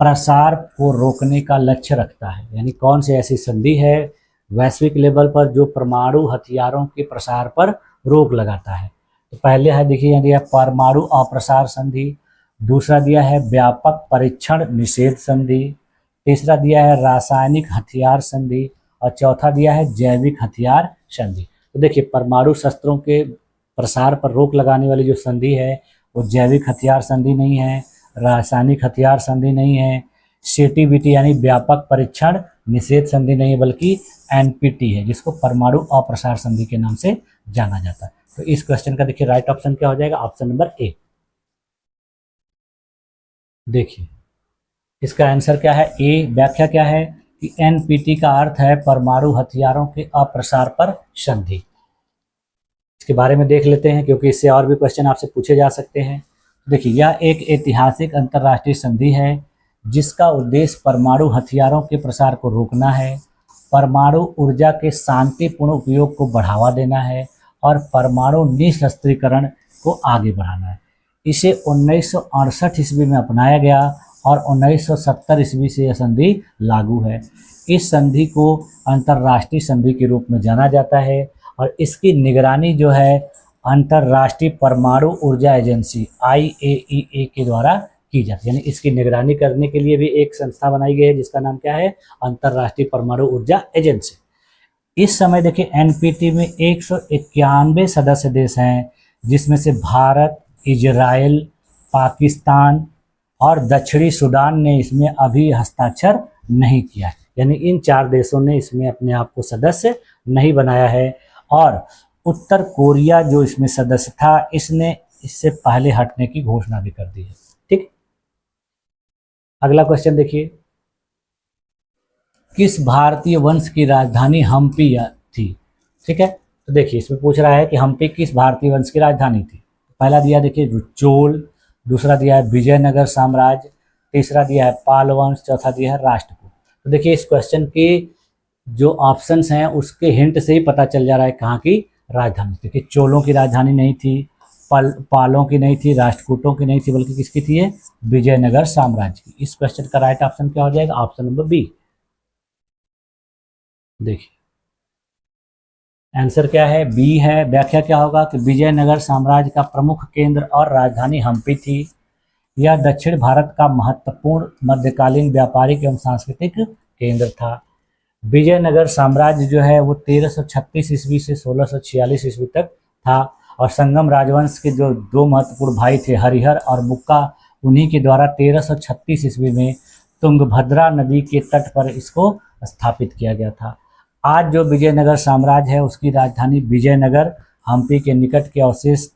प्रसार को रोकने का लक्ष्य रखता है? यानी कौन सी ऐसी संधि है वैश्विक लेवल पर जो परमाणु हथियारों के प्रसार पर रोक लगाता है? तो पहले है देखिए यहाँ दिया परमाणु अप्रसार संधि, दूसरा दिया है व्यापक परीक्षण निषेध संधि, तीसरा दिया है रासायनिक हथियार संधि, और चौथा दिया है जैविक हथियार संधि। तो देखिए परमाणु शस्त्रों के प्रसार पर रोक लगाने वाली जो संधि है वो जैविक हथियार संधि नहीं है, रासायनिक हथियार संधि नहीं है, सीटीबीटी यानी व्यापक परीक्षण निषेध संधि नहीं है, बल्कि एनपीटी है, जिसको परमाणु अप्रसार संधि के नाम से जाना जाता है। तो इस क्वेश्चन का देखिए राइट ऑप्शन क्या हो जाएगा? Option number A. देखिए इसका आंसर क्या है? ए। व्याख्या क्या है कि एनपीटी का अर्थ है परमाणु हथियारों के अप्रसार पर संधि। इसके बारे में देख लेते हैं, क्योंकि इससे और भी क्वेश्चन आपसे पूछे जा सकते हैं। देखिए यह एक ऐतिहासिक अंतर्राष्ट्रीय संधि है जिसका उद्देश्य परमाणु हथियारों के प्रसार को रोकना है, परमाणु ऊर्जा के शांतिपूर्ण उपयोग को बढ़ावा देना है और परमाणु निशस्त्रीकरण को आगे बढ़ाना है। इसे 1968 ईस्वी में अपनाया गया और 1970 ईस्वी से यह संधि लागू है। इस संधि को अंतर्राष्ट्रीय संधि के रूप में जाना जाता है और इसकी निगरानी जो है अंतर्राष्ट्रीय परमाणु ऊर्जा एजेंसी IAEA के द्वारा की जाती है। यानी इसकी निगरानी करने के लिए भी एक संस्था बनाई गई है जिसका नाम क्या है, अंतर्राष्ट्रीय परमाणु ऊर्जा एजेंसी। इस समय देखिए NPT में 191 सदस्य देश हैं, जिसमें से भारत, इजराइल, पाकिस्तान और दक्षिणी सूडान ने इसमें अभी हस्ताक्षर नहीं किया है। यानी इन 4 देशों ने इसमें अपने आप को सदस्य नहीं बनाया है और उत्तर कोरिया जो इसमें सदस्य था, इसने इससे पहले हटने की घोषणा भी कर दी है। ठीक, अगला क्वेश्चन देखिए, किस भारतीय वंश की राजधानी हम्पी थी? ठीक है, तो देखिए इसमें पूछ रहा है कि हम्पी किस भारतीय वंश की राजधानी थी। पहला दिया देखिए चोल, दूसरा दिया है विजयनगर साम्राज्य, तीसरा दिया है पाल वंश, चौथा दिया है राष्ट्रकूट। तो देखिए इस क्वेश्चन के जो ऑप्शंस हैं उसके हिंट से ही पता चल जा रहा है कहाँ की राजधानी। देखिए चोलों की राजधानी नहीं थी, पालों की नहीं थी, राष्ट्रकूटों की नहीं थी, बल्कि किसकी थी है, विजयनगर साम्राज्य की। इस क्वेश्चन का राइट ऑप्शन क्या हो जाएगा, ऑप्शन नंबर बी। देखिए आंसर क्या है, बी है। व्याख्या क्या होगा कि विजयनगर साम्राज्य का प्रमुख केंद्र और राजधानी हम्पी थी। यह दक्षिण भारत का महत्वपूर्ण मध्यकालीन व्यापारिक एवं सांस्कृतिक केंद्र था। विजयनगर साम्राज्य जो है वो 1336 ईस्वी से 1646 ईस्वी तक था और संगम राजवंश के जो 2 महत्वपूर्ण भाई थे, हरिहर और बुक्का, उन्हीं के द्वारा 1336 ईस्वी में तुंगभद्रा नदी के तट पर इसको स्थापित किया गया था। आज जो विजयनगर साम्राज्य है उसकी राजधानी विजयनगर हम्पी के निकट के अवशेष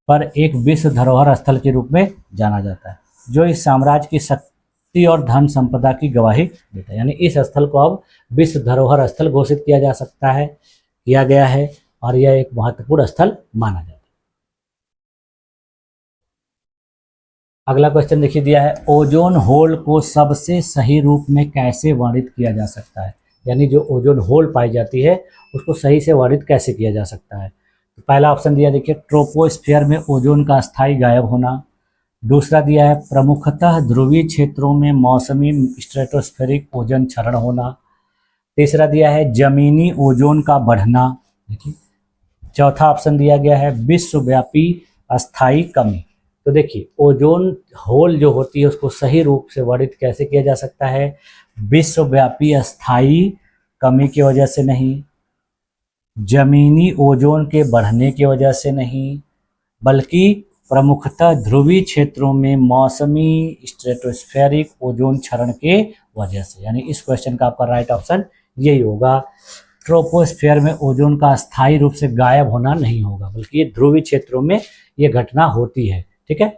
पर एक विश्व धरोहर स्थल के रूप में जाना जाता है, जो इस साम्राज्य की शक्ति और धन संपदा की गवाही देता है। यानी इस स्थल को अब विश्व धरोहर स्थल घोषित किया गया है और यह एक महत्वपूर्ण स्थल माना जाता है। अगला क्वेश्चन देखिए दिया है, ओजोन होल को सबसे सही रूप में कैसे वर्णित किया जा सकता है? यानी जो ओजोन होल पाई जाती है उसको सही से वर्णित कैसे किया जा सकता है? तो पहला ऑप्शन दिया देखिए ट्रोपोस्फीयर में ओजोन का स्थायी गायब होना। दूसरा दिया है प्रमुखतः ध्रुवीय क्षेत्रों में मौसमी स्ट्रेटोस्फेरिक ओजोन क्षरण होना। तीसरा दिया है जमीनी ओजोन का बढ़ना। देखिए चौथा ऑप्शन दिया गया है विश्वव्यापी अस्थायी कमी। तो देखिए ओजोन होल जो होती है उसको सही रूप से वर्णित कैसे किया जा सकता है, विश्वव्यापी अस्थायी कमी की वजह से नहीं, जमीनी ओजोन के बढ़ने की वजह से नहीं, बल्कि प्रमुखतः ध्रुवीय क्षेत्रों में मौसमी स्ट्रेटोस्फेरिक ओजोन क्षरण के वजह से। यानी इस क्वेश्चन का आपका राइट ऑप्शन यही होगा, ट्रोपोस्फीयर में ओजोन का स्थायी रूप से गायब होना नहीं होगा, बल्कि ये ध्रुवीय क्षेत्रों में ये घटना होती है। ठीक है,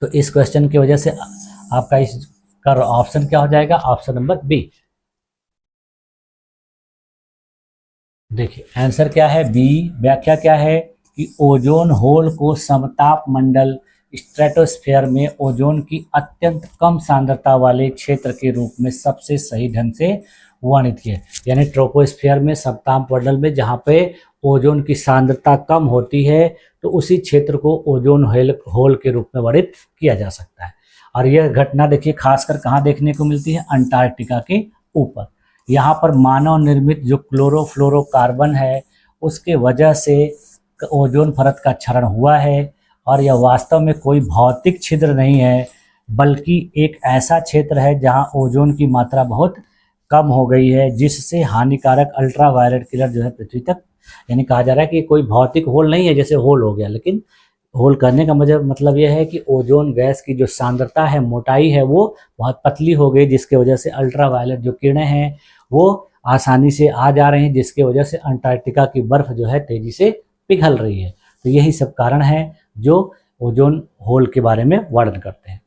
तो इस क्वेश्चन की वजह से आपका इसका ऑप्शन क्या हो जाएगा, ऑप्शन नंबर बी। देखिए आंसर क्या है, बी। व्याख्या क्या है कि ओजोन होल को समताप मंडल स्ट्रेटोस्फीयर में ओजोन की अत्यंत कम सांद्रता वाले क्षेत्र के रूप में सबसे सही ढंग से वर्णित किया। यानी ट्रोपोस्फीयर में समताप मंडल में जहाँ पे ओजोन की सांद्रता कम होती है तो उसी क्षेत्र को ओजोन होल के रूप में वर्णित किया जा सकता है। और यह घटना देखिए खासकर कहाँ देखने को मिलती है, अंटार्कटिका के ऊपर। यहाँ पर मानव निर्मित जो क्लोरोफ्लोरोकार्बन है उसके वजह से ओजोन परत का क्षरण हुआ है और यह वास्तव में कोई भौतिक छिद्र नहीं है, बल्कि एक ऐसा क्षेत्र है जहाँ ओजोन की मात्रा बहुत कम हो गई है, जिससे हानिकारक अल्ट्रावायलेट किरण जो है पृथ्वी तक, यानी कहा जा रहा है कि कोई भौतिक होल नहीं है जैसे होल हो गया, लेकिन होल करने का मतलब यह है कि ओजोन गैस की जो सांद्रता है, मोटाई है, वो बहुत पतली हो गई, जिसके वजह से अल्ट्रावायलेट जो किरणें हैं वो आसानी से आ जा रही हैं, जिसके वजह से अंटार्कटिका की बर्फ जो है तेजी से पिघल रही है। तो यही सब कारण है जो ओजोन होल के बारे में वर्णन करते हैं।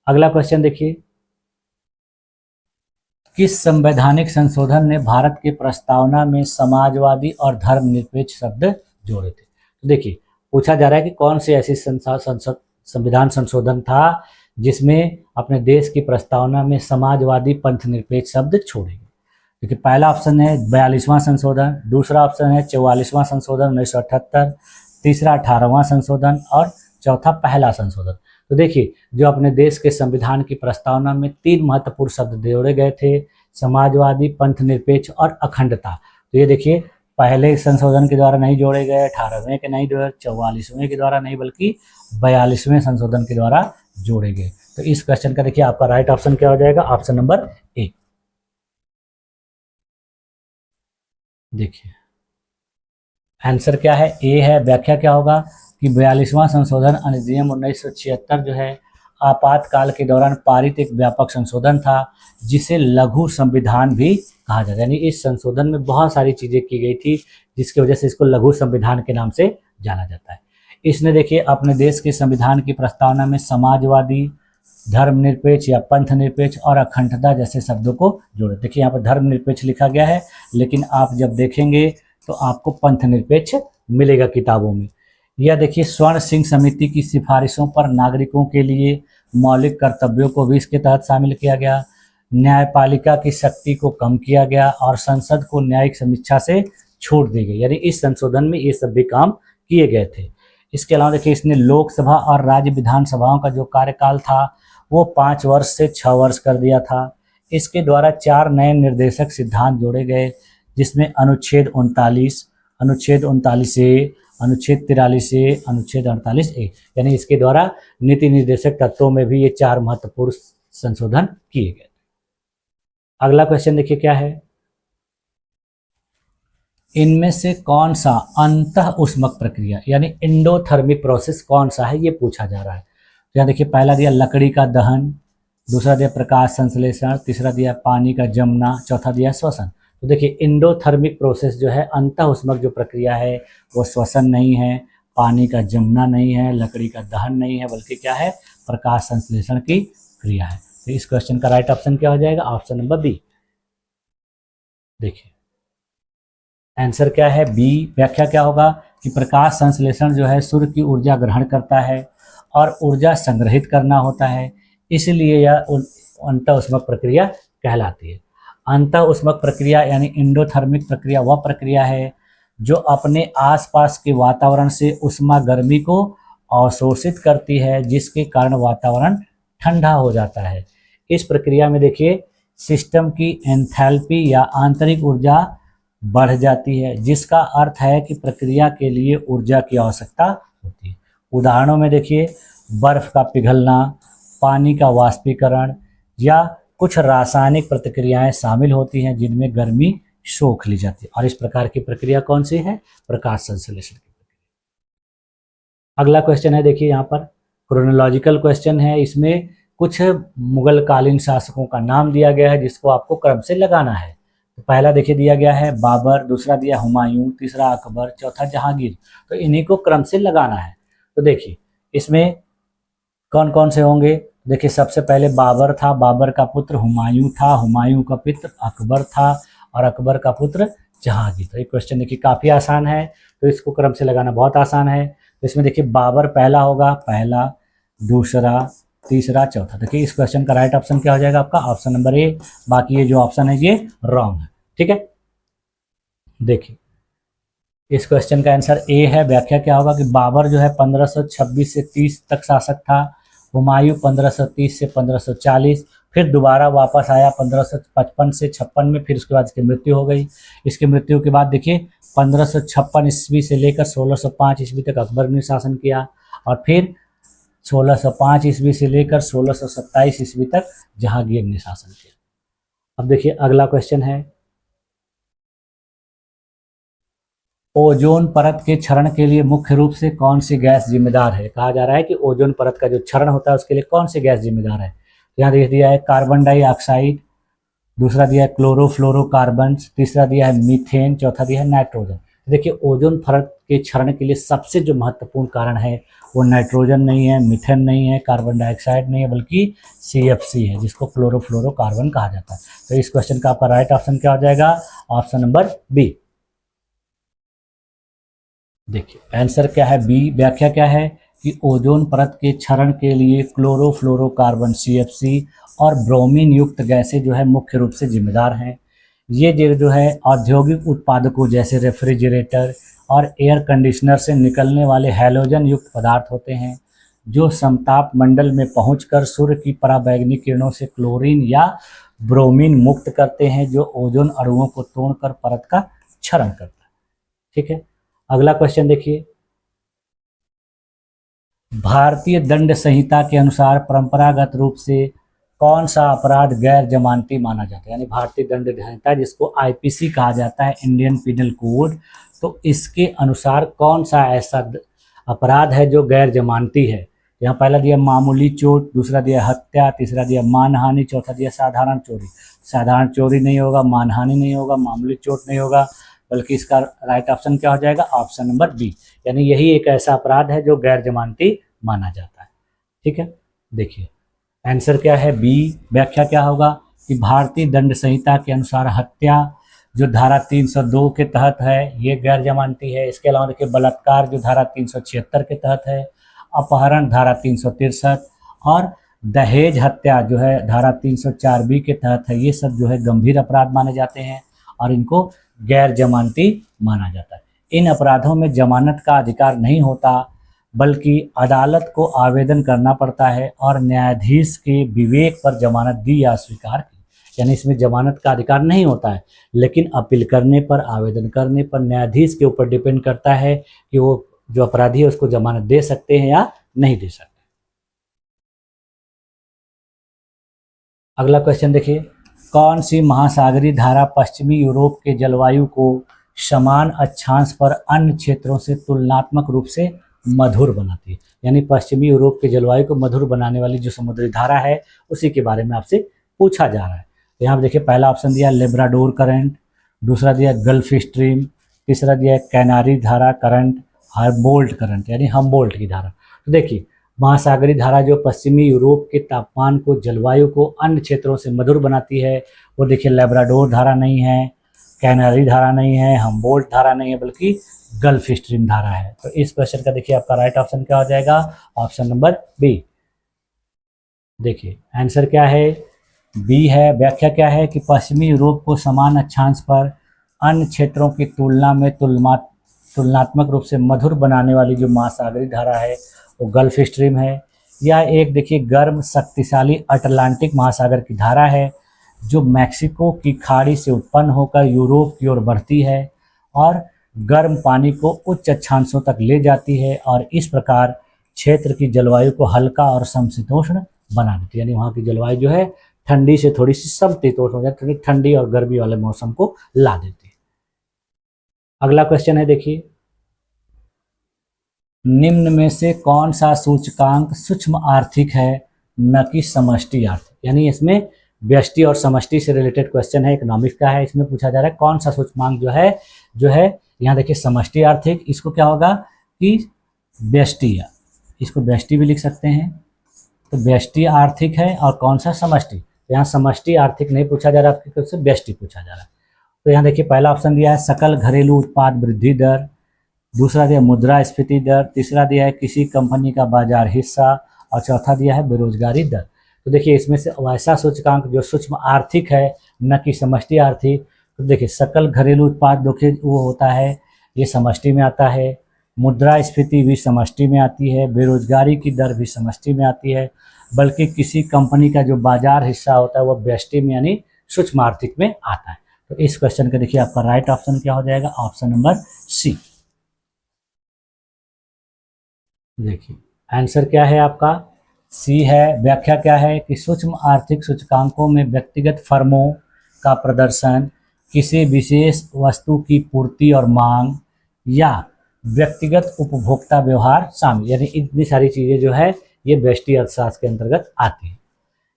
अगला क्वेश्चन देखिए, किस संवैधानिक संशोधन ने भारत के प्रस्तावना में समाजवादी और धर्मनिरपेक्ष शब्द जोड़े थे? तो देखिए पूछा जा रहा है कि कौन से ऐसी संविधान संशोधन था जिसमें अपने देश की प्रस्तावना में समाजवादी पंथ निरपेक्ष शब्द छोड़े गए। देखिए पहला ऑप्शन है 42वां संशोधन, दूसरा ऑप्शन है 44वां संशोधन 1978, तीसरा 18वां संशोधन और चौथा पहला संशोधन। तो देखिए, जो अपने देश के संविधान की प्रस्तावना में 3 महत्वपूर्ण शब्द जोड़े गए थे, समाजवादी, पंथ निरपेक्ष और अखंडता। तो ये देखिए, पहले संशोधन के द्वारा नहीं जोड़े गए, 18वें के नहीं जोड़े, 44वें के द्वारा नहीं, बल्कि 42वें संशोधन के द्वारा जोड़े गए। तो इस क्वेश्चन का देखिए आपका राइट ऑप्शन क्या हो जाएगा, ऑप्शन नंबर ए। देखिए आंसर क्या है, ए है। व्याख्या क्या होगा कि 42वां संशोधन अधिनियम 1976 जो है आपातकाल के दौरान पारित एक व्यापक संशोधन था, जिसे लघु संविधान भी कहा जाता है। यानी इस संशोधन में बहुत सारी चीजें की गई थी, जिसकी वजह से इसको लघु संविधान के नाम से जाना जाता है। इसने देखिए अपने देश के संविधान की प्रस्तावना में समाजवादी, धर्मनिरपेक्ष या पंथ निरपेक्ष और अखंडता जैसे शब्दों को जोड़े। देखिए यहाँ पर धर्मनिरपेक्ष लिखा गया है, लेकिन आप जब देखेंगे तो आपको पंथ निरपेक्ष मिलेगा किताबों में। यह देखिए स्वर्ण सिंह समिति की सिफारिशों पर नागरिकों के लिए मौलिक कर्तव्यों को भी इसके तहत शामिल किया गया। न्यायपालिका की शक्ति को कम किया गया और संसद को न्यायिक समीक्षा से छूट दी गई। यानी इस संशोधन में ये सब भी काम किए गए थे। इसके अलावा देखिए इसने लोकसभा और राज्य विधानसभाओं का जो कार्यकाल था वो 5 वर्ष से 6 वर्ष कर दिया था। इसके द्वारा 4 नए निर्देशक सिद्धांत जोड़े गए, जिसमें अनुच्छेद 39, अनुच्छेद 39A, अनुच्छेद 43A, अनुच्छेद 48A। यानी इसके द्वारा नीति निर्देशक तत्वों में भी ये 4 महत्वपूर्ण संशोधन किए गए। अगला क्वेश्चन देखिए क्या है, इनमें से कौन सा अंतः उष्मक प्रक्रिया यानी एंडोथर्मिक प्रोसेस कौन सा है, ये पूछा जा रहा है। तो यहाँ देखिए पहला दिया लकड़ी का दहन, दूसरा दिया प्रकाश संश्लेषण, तीसरा दिया पानी का जमना, चौथा दिया श्वसन। तो देखिए एंडोथर्मिक प्रोसेस जो है अंतः उष्मक जो प्रक्रिया है वो श्वसन नहीं है, पानी का जमना नहीं है, लकड़ी का दहन नहीं है, बल्कि क्या है, प्रकाश संश्लेषण की क्रिया है। तो इस क्वेश्चन का राइट ऑप्शन क्या हो जाएगा, ऑप्शन नंबर बी। देखिए आंसर क्या है, बी। व्याख्या क्या होगा कि प्रकाश संश्लेषण जो है सूर्य की ऊर्जा ग्रहण करता है और ऊर्जा संग्रहित करना होता है, इसलिए यह अंतः उष्मक प्रक्रिया कहलाती है। अंतः उष्मक प्रक्रिया यानी एंडोथर्मिक प्रक्रिया वह प्रक्रिया है जो अपने आसपास के वातावरण से उष्मा गर्मी को अवशोषित करती है, जिसके कारण वातावरण ठंडा हो जाता है। इस प्रक्रिया में देखिए सिस्टम की एंथैल्पी या आंतरिक ऊर्जा बढ़ जाती है, जिसका अर्थ है कि प्रक्रिया के लिए ऊर्जा की आवश्यकता होती है। उदाहरणों में देखिए बर्फ का पिघलना, पानी का वाष्पीकरण या कुछ रासायनिक प्रतिक्रियाएं शामिल होती हैं जिनमें गर्मी सोख ली जाती है। और इस प्रकार की प्रक्रिया कौन सी है, प्रकाश संश्लेषण की प्रक्रिया। अगला क्वेश्चन है देखिए यहाँ पर क्रोनोलॉजिकल क्वेश्चन है, इसमें कुछ मुगल कालीन शासकों का नाम दिया गया है जिसको आपको क्रम से लगाना है। तो पहला देखिए दिया गया है बाबर, दूसरा दिया हुमायूं, तीसरा अकबर, चौथा जहांगीर। तो इन्हीं को क्रम से लगाना है। तो देखिए इसमें कौन कौन से होंगे, देखिए सबसे पहले बाबर था, बाबर का पुत्र हुमायूं था, हुमायूं का पुत्र अकबर था और अकबर का पुत्र जहांगीर। तो ये क्वेश्चन देखिए काफ़ी आसान है, तो इसको क्रम से लगाना बहुत आसान है। तो इसमें देखिए बाबर पहला होगा, पहला, दूसरा, तीसरा, चौथा। देखिए इस क्वेश्चन का राइट ऑप्शन क्या हो जाएगा आपका, ऑप्शन नंबर ए। बाकी ये जो ऑप्शन है ये रॉन्ग है, ठीक है। देखिए इस क्वेश्चन का आंसर ए है। व्याख्या क्या होगा कि बाबर जो है 1526 से 30 तक शासक था, हुमायूं 1530 से 1540, फिर दोबारा वापस आया 1555 से 56 में, फिर उसके बाद इसकी मृत्यु हो गई। इसकी मृत्यु के बाद देखिए 1556 ईस्वी से लेकर 1605 ईस्वी तक अकबर ने शासन किया और फिर 1605 ईस्वी से लेकर 1627 ईस्वी तक जहांगीर ने शासन किया। अब देखिए अगला क्वेश्चन है, ओजोन परत के क्षरण के लिए मुख्य रूप से कौन सी गैस जिम्मेदार है। कहा जा रहा है कि ओजोन परत का जो क्षरण होता है उसके लिए कौन सी गैस जिम्मेदार है। यहाँ देख दिया है कार्बन डाइऑक्साइड, दूसरा दिया है क्लोरोफ्लोरोकार्बन, तीसरा दिया है मीथेन, चौथा दिया है नाइट्रोजन। देखिए ओजोन परत के क्षरण के लिए सबसे जो महत्वपूर्ण कारण है वो नाइट्रोजन नहीं है, मीथेन नहीं है, कार्बन डाइऑक्साइड नहीं है, बल्कि CFC है, जिसको क्लोरोफ्लोरोकार्बन कहा जाता है। तो इस क्वेश्चन का आपका राइट ऑप्शन क्या हो जाएगा, ऑप्शन नंबर बी। देखिए आंसर क्या है, बी। व्याख्या क्या है कि ओजोन परत के क्षरण के लिए क्लोरोफ्लोरोकार्बन CFC और ब्रोमीन युक्त गैसें जो है मुख्य रूप से जिम्मेदार हैं। ये जो है औद्योगिक उत्पादकों जैसे रेफ्रिजरेटर और एयर कंडीशनर से निकलने वाले हैलोजन युक्त पदार्थ होते हैं। जो समताप मंडल में पहुंचकर सूर्य की पराबैंगनी किरणों से क्लोरीन या ब्रोमीन मुक्त करते हैं, जो ओजोन अणुओं को तोड़कर परत का क्षरण करता है। ठीक है, अगला क्वेश्चन देखिए। भारतीय दंड संहिता के अनुसार परंपरागत रूप से कौन सा अपराध गैर जमानती माना जाता है? यानी भारतीय दंड संहिता जिसको आईपीसी कहा जाता है, इंडियन पिनल कोड, तो इसके अनुसार कौन सा ऐसा अपराध है जो गैर जमानती है? यहाँ पहला दिया मामूली चोट, दूसरा दिया हत्या, तीसरा दिया मानहानि, चौथा दिया साधारण चोरी। साधारण चोरी नहीं होगा, मानहानि नहीं होगा, मामूली चोट नहीं होगा, बल्कि इसका राइट ऑप्शन क्या हो जाएगा? ऑप्शन नंबर बी, यानी यही एक ऐसा अपराध है जो गैर जमानती माना जाता है। ठीक है, देखिए आंसर क्या है? बी। व्याख्या क्या होगा कि भारतीय दंड संहिता के अनुसार हत्या जो धारा 302 के तहत है ये गैर जमानती है। इसके अलावा देखिए बलात्कार जो धारा 376 के तहत है, अपहरण धारा 363 और दहेज हत्या जो है धारा 304 बी के तहत है, ये सब जो है गंभीर अपराध माने जाते हैं और इनको गैर जमानती माना जाता है। इन अपराधों में जमानत का अधिकार नहीं होता, बल्कि अदालत को आवेदन करना पड़ता है और न्यायाधीश के विवेक पर जमानत दी या अस्वीकार की। यानी इसमें जमानत का अधिकार नहीं होता है, लेकिन अपील करने पर, आवेदन करने पर न्यायाधीश के ऊपर डिपेंड करता है कि वो जो अपराधी है उसको जमानत दे सकते हैं या नहीं दे सकते। अगला क्वेश्चन देखिए, कौन सी महासागरीय धारा पश्चिमी यूरोप के जलवायु को समान अक्षांश पर अन्य क्षेत्रों से तुलनात्मक रूप से मधुर बनाती है? यानी पश्चिमी यूरोप के जलवायु को मधुर बनाने वाली जो समुद्री धारा है उसी के बारे में आपसे पूछा जा रहा है। तो यहाँ पर देखिए पहला ऑप्शन दिया लेब्राडोर करंट, दूसरा दिया गल्फ स्ट्रीम, तीसरा दिया कैनारी धारा करंट, हम्बोल्ट करंट यानी हम्बोल्ट की धारा। तो देखिए महासागरीय धारा जो पश्चिमी यूरोप के तापमान को, जलवायु को अन्य क्षेत्रों से मधुर बनाती है, वो देखिए लेब्राडोर धारा नहीं है, कैनारी धारा नहीं है, हम्बोल्ट धारा नहीं है, बल्कि गल्फ स्ट्रीम धारा है। तो इस क्वेश्चन का देखिए आपका राइट ऑप्शन क्या हो जाएगा? Option number B. देखिए आंसर क्या है? बी है। व्याख्या क्या है कि पश्चिमी यूरोप को समान अक्षांश पर अन्य क्षेत्रों की तुलना में तुलनात्मक रूप से मधुर बनाने वाली जो महासागरीय धारा है वो गल्फ स्ट्रीम है। यह एक देखिए गर्म शक्तिशाली अटलांटिक महासागर की धारा है जो मैक्सिको की खाड़ी से उत्पन्न होकर यूरोप की ओर बढ़ती है और गर्म पानी को उच्च अक्षांशों तक ले जाती है और इस प्रकार क्षेत्र की जलवायु को हल्का और समशीतोष्ण बना देती है। यानी वहाँ की जलवायु जो है ठंडी से थोड़ी सी समशीतोष्ण हो जाती है, ठंडी और गर्मी वाले मौसम को ला देती है। अगला क्वेश्चन है देखिए, निम्न में से कौन सा सूचकांक सूक्ष्म आर्थिक है न कि समष्टि आर्थिक? यानी इसमें व्यष्टि और समष्टि से रिलेटेड क्वेश्चन है, इकोनॉमिक्स का है। इसमें पूछा जा रहा है कौन सा सूचकांक जो है यहाँ देखिए समष्टि आर्थिक, इसको क्या होगा कि व्यष्टि, इसको व्यष्टि भी लिख सकते हैं। तो व्यष्टि आर्थिक है और कौन सा समष्टि? यहाँ समष्टि आर्थिक नहीं पूछा जा रहा, आपकी तरफ से व्यष्टि पूछा जा रहा है। तो यहाँ देखिए पहला ऑप्शन दिया है सकल घरेलू उत्पाद वृद्धि दर, दूसरा दिया मुद्रा स्फीति दर, तीसरा दिया है किसी कंपनी का बाजार हिस्सा और चौथा दिया है बेरोजगारी दर। तो देखिए इसमें से वैसा सूचकांक जो सूक्ष्म आर्थिक है न कि समष्टि आर्थिक, तो देखिए सकल घरेलू उत्पाद देखिए वो होता है, ये समष्टि में आता है, मुद्रा स्फीति भी समष्टि में आती है, बेरोजगारी की दर भी समष्टि में आती है, बल्कि किसी कंपनी का जो बाजार हिस्सा होता है वो व्यष्टि में यानी सूक्ष्म आर्थिक में आता है। तो इस क्वेश्चन का देखिए आपका राइट ऑप्शन क्या हो जाएगा? Option number C. देखिए आंसर क्या है आपका? सी है। व्याख्या क्या है कि सूक्ष्म आर्थिक सूचकांकों में व्यक्तिगत फर्मों का प्रदर्शन, किसी विशेष वस्तु की पूर्ति और मांग या व्यक्तिगत उपभोक्ता व्यवहार शामिल, यानी इतनी सारी चीज़ें जो है ये व्यष्टि अर्थशास्त्र के अंतर्गत आती है।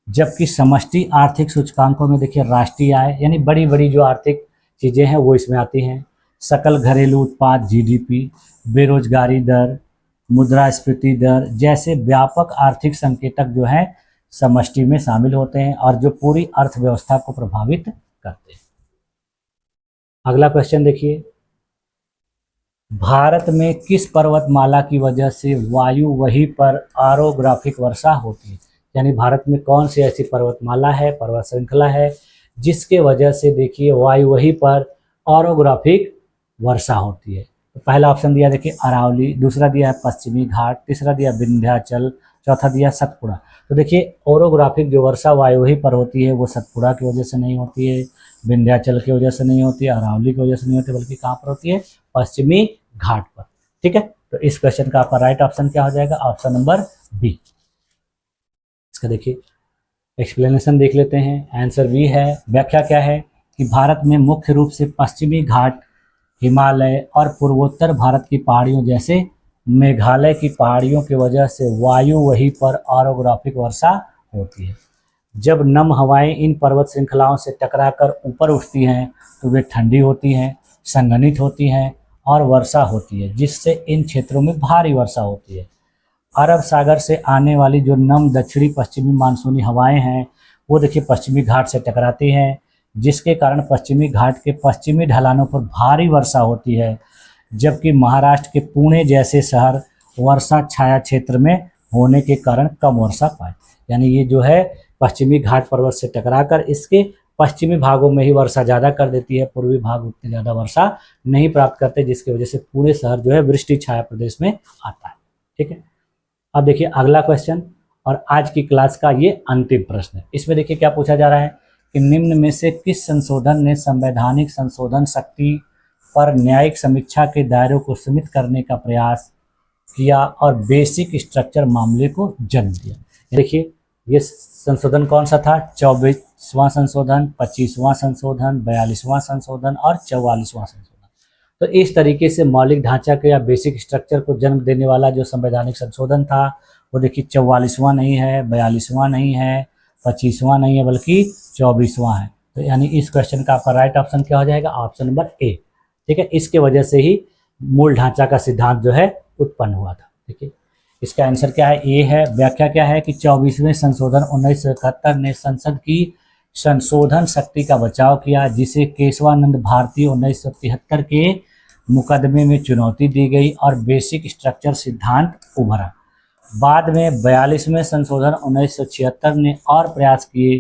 जबकि समष्टि आर्थिक सूचकांकों में देखिए राष्ट्रीय आय यानी बड़ी बड़ी जो आर्थिक चीज़ें हैं वो इसमें आती हैं, सकल घरेलू उत्पाद जीडीपी, बेरोजगारी दर, मुद्रास्फीति दर जैसे व्यापक आर्थिक संकेतक जो है समष्टि में शामिल होते हैं और जो पूरी अर्थव्यवस्था को प्रभावित करते हैं। अगला क्वेश्चन देखिए, भारत में किस पर्वतमाला की वजह से वायु वही पर ऑरोग्राफिक वर्षा होती है? यानी भारत में कौन सी ऐसी पर्वतमाला है, पर्वत श्रृंखला है जिसके वजह से देखिए वायु वही पर ऑरोग्राफिक वर्षा होती है? तो पहला ऑप्शन दिया देखिए अरावली, दूसरा दिया है पश्चिमी घाट, तीसरा दिया विंध्याचल, चौथा दिया सतपुड़ा। तो देखिए ओरोग्राफिक जो वर्षा वायु पर होती है वो सतपुड़ा की वजह से नहीं होती है, विंध्याचल की वजह से नहीं होती है, अरावली की वजह से नहीं होती, बल्कि कहाँ पर होती है, पश्चिमी घाट पर। ठीक है, तो इस क्वेश्चन का आपका राइट ऑप्शन क्या हो जाएगा, ऑप्शन नंबर बी। इसका देखिए एक्सप्लेनेशन देख लेते हैं। आंसर बी है। व्याख्या क्या है कि भारत में मुख्य रूप से पश्चिमी घाट, हिमालय और पूर्वोत्तर भारत की पहाड़ियों जैसे मेघालय की पहाड़ियों की वजह से वायु वही पर ऑरोग्राफिक वर्षा होती है। जब नम हवाएं इन पर्वत श्रृंखलाओं से टकराकर ऊपर उठती हैं तो वे ठंडी होती हैं, संघनित होती हैं और वर्षा होती है, जिससे इन क्षेत्रों में भारी वर्षा होती है। अरब सागर से आने वाली जो नम दक्षिणी पश्चिमी मानसूनी हवाएं हैं वो देखिए पश्चिमी घाट से टकराती हैं, जिसके कारण पश्चिमी घाट के पश्चिमी ढलानों पर भारी वर्षा होती है, जबकि महाराष्ट्र के पुणे जैसे शहर वर्षा छाया क्षेत्र में होने के कारण कम वर्षा पाए। यानी ये जो है पश्चिमी घाट पर्वत से टकराकर इसके पश्चिमी भागों में ही वर्षा ज़्यादा कर देती है, पूर्वी भाग उतनी ज़्यादा वर्षा नहीं प्राप्त करते, जिसकी वजह से पुणे शहर जो है वृष्टि छाया प्रदेश में आता है। ठीक है, अब देखिए अगला क्वेश्चन और आज की क्लास का ये अंतिम प्रश्न है। इसमें देखिए क्या पूछा जा रहा है कि निम्न में से किस संशोधन ने संवैधानिक संशोधन शक्ति पर न्यायिक समीक्षा के दायरों को सीमित करने का प्रयास किया और बेसिक स्ट्रक्चर मामले को जन्म दिया। देखिए ये संशोधन कौन सा था, 24वां संशोधन, 25वां संशोधन, 42वां संशोधन और 44वां संशोधन। तो इस तरीके से मौलिक ढांचा के या बेसिक स्ट्रक्चर को जन्म देने वाला जो संवैधानिक संशोधन था वो देखिए 44वां नहीं है, 42वां नहीं है, 25वां नहीं है, बल्कि 24वां है। तो यानी इस क्वेश्चन का आपका राइट ऑप्शन क्या हो जाएगा, ऑप्शन नंबर ए। ठीक है, इसके वजह से ही मूल ढांचा का सिद्धांत जो है उत्पन्न हुआ था। देखिए इसका आंसर क्या है, ए है। व्याख्या क्या है कि 24वें संशोधन 1971 ने संसद की संशोधन शक्ति का बचाव किया, जिसे केशवानंद भारती 1973 के मुकदमे में चुनौती दी गई और बेसिक स्ट्रक्चर सिद्धांत उभरा। बाद में 42वें संशोधन 1976 ने और प्रयास किए,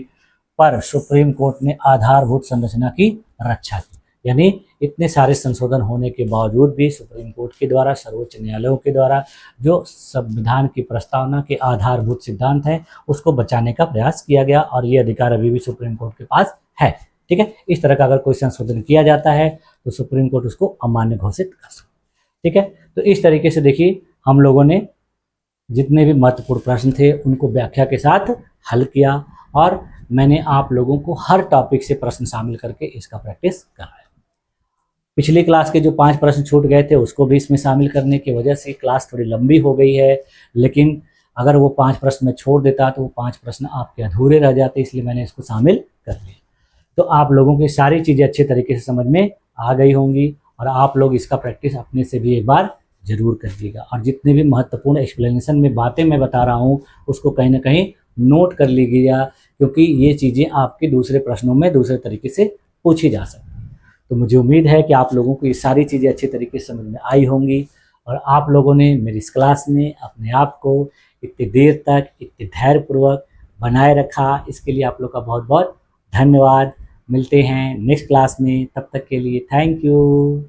पर सुप्रीम कोर्ट ने आधारभूत संरचना की रक्षा की। यानी इतने सारे संशोधन होने के बावजूद भी सुप्रीम कोर्ट के द्वारा, सर्वोच्च न्यायालयों के द्वारा जो संविधान की प्रस्तावना के आधारभूत सिद्धांत हैं उसको बचाने का प्रयास किया गया और ये अधिकार अभी भी सुप्रीम कोर्ट के पास है। ठीक है, इस तरह का अगर कोई संशोधन किया जाता है तो सुप्रीम कोर्ट उसको अमान्य घोषित कर सकता है। ठीक है, तो इस तरीके से देखिए हम लोगों ने जितने भी महत्वपूर्ण प्रश्न थे उनको व्याख्या के साथ हल किया और मैंने आप लोगों को हर टॉपिक से प्रश्न शामिल करके इसका प्रैक्टिस कराया। पिछली क्लास के जो 5 प्रश्न छूट गए थे उसको भी इसमें शामिल करने की वजह से क्लास थोड़ी लंबी हो गई है, लेकिन अगर वो 5 प्रश्न मैं छोड़ देता तो वो 5 प्रश्न आपके अधूरे रह जाते, इसलिए मैंने इसको शामिल कर लिया। तो आप लोगों की सारी चीज़ें अच्छे तरीके से समझ में आ गई होंगी और आप लोग इसका प्रैक्टिस अपने से भी एक बार ज़रूर करिएगा और जितने भी महत्वपूर्ण एक्सप्लेनेशन में बातें मैं बता रहा हूँ उसको कहीं ना कहीं नोट कर लीजिएगा, क्योंकि ये चीज़ें आपके दूसरे प्रश्नों में दूसरे तरीके से पूछी जा सकती हैं। तो मुझे उम्मीद है कि आप लोगों को ये सारी चीज़ें अच्छी तरीके से समझ में आई होंगी और आप लोगों ने मेरी इस क्लास में अपने आप को इतनी देर तक इतने धैर्यपूर्वक बनाए रखा, इसके लिए आप लोग का बहुत बहुत धन्यवाद। मिलते हैं नेक्स्ट क्लास में, तब तक के लिए थैंक यू।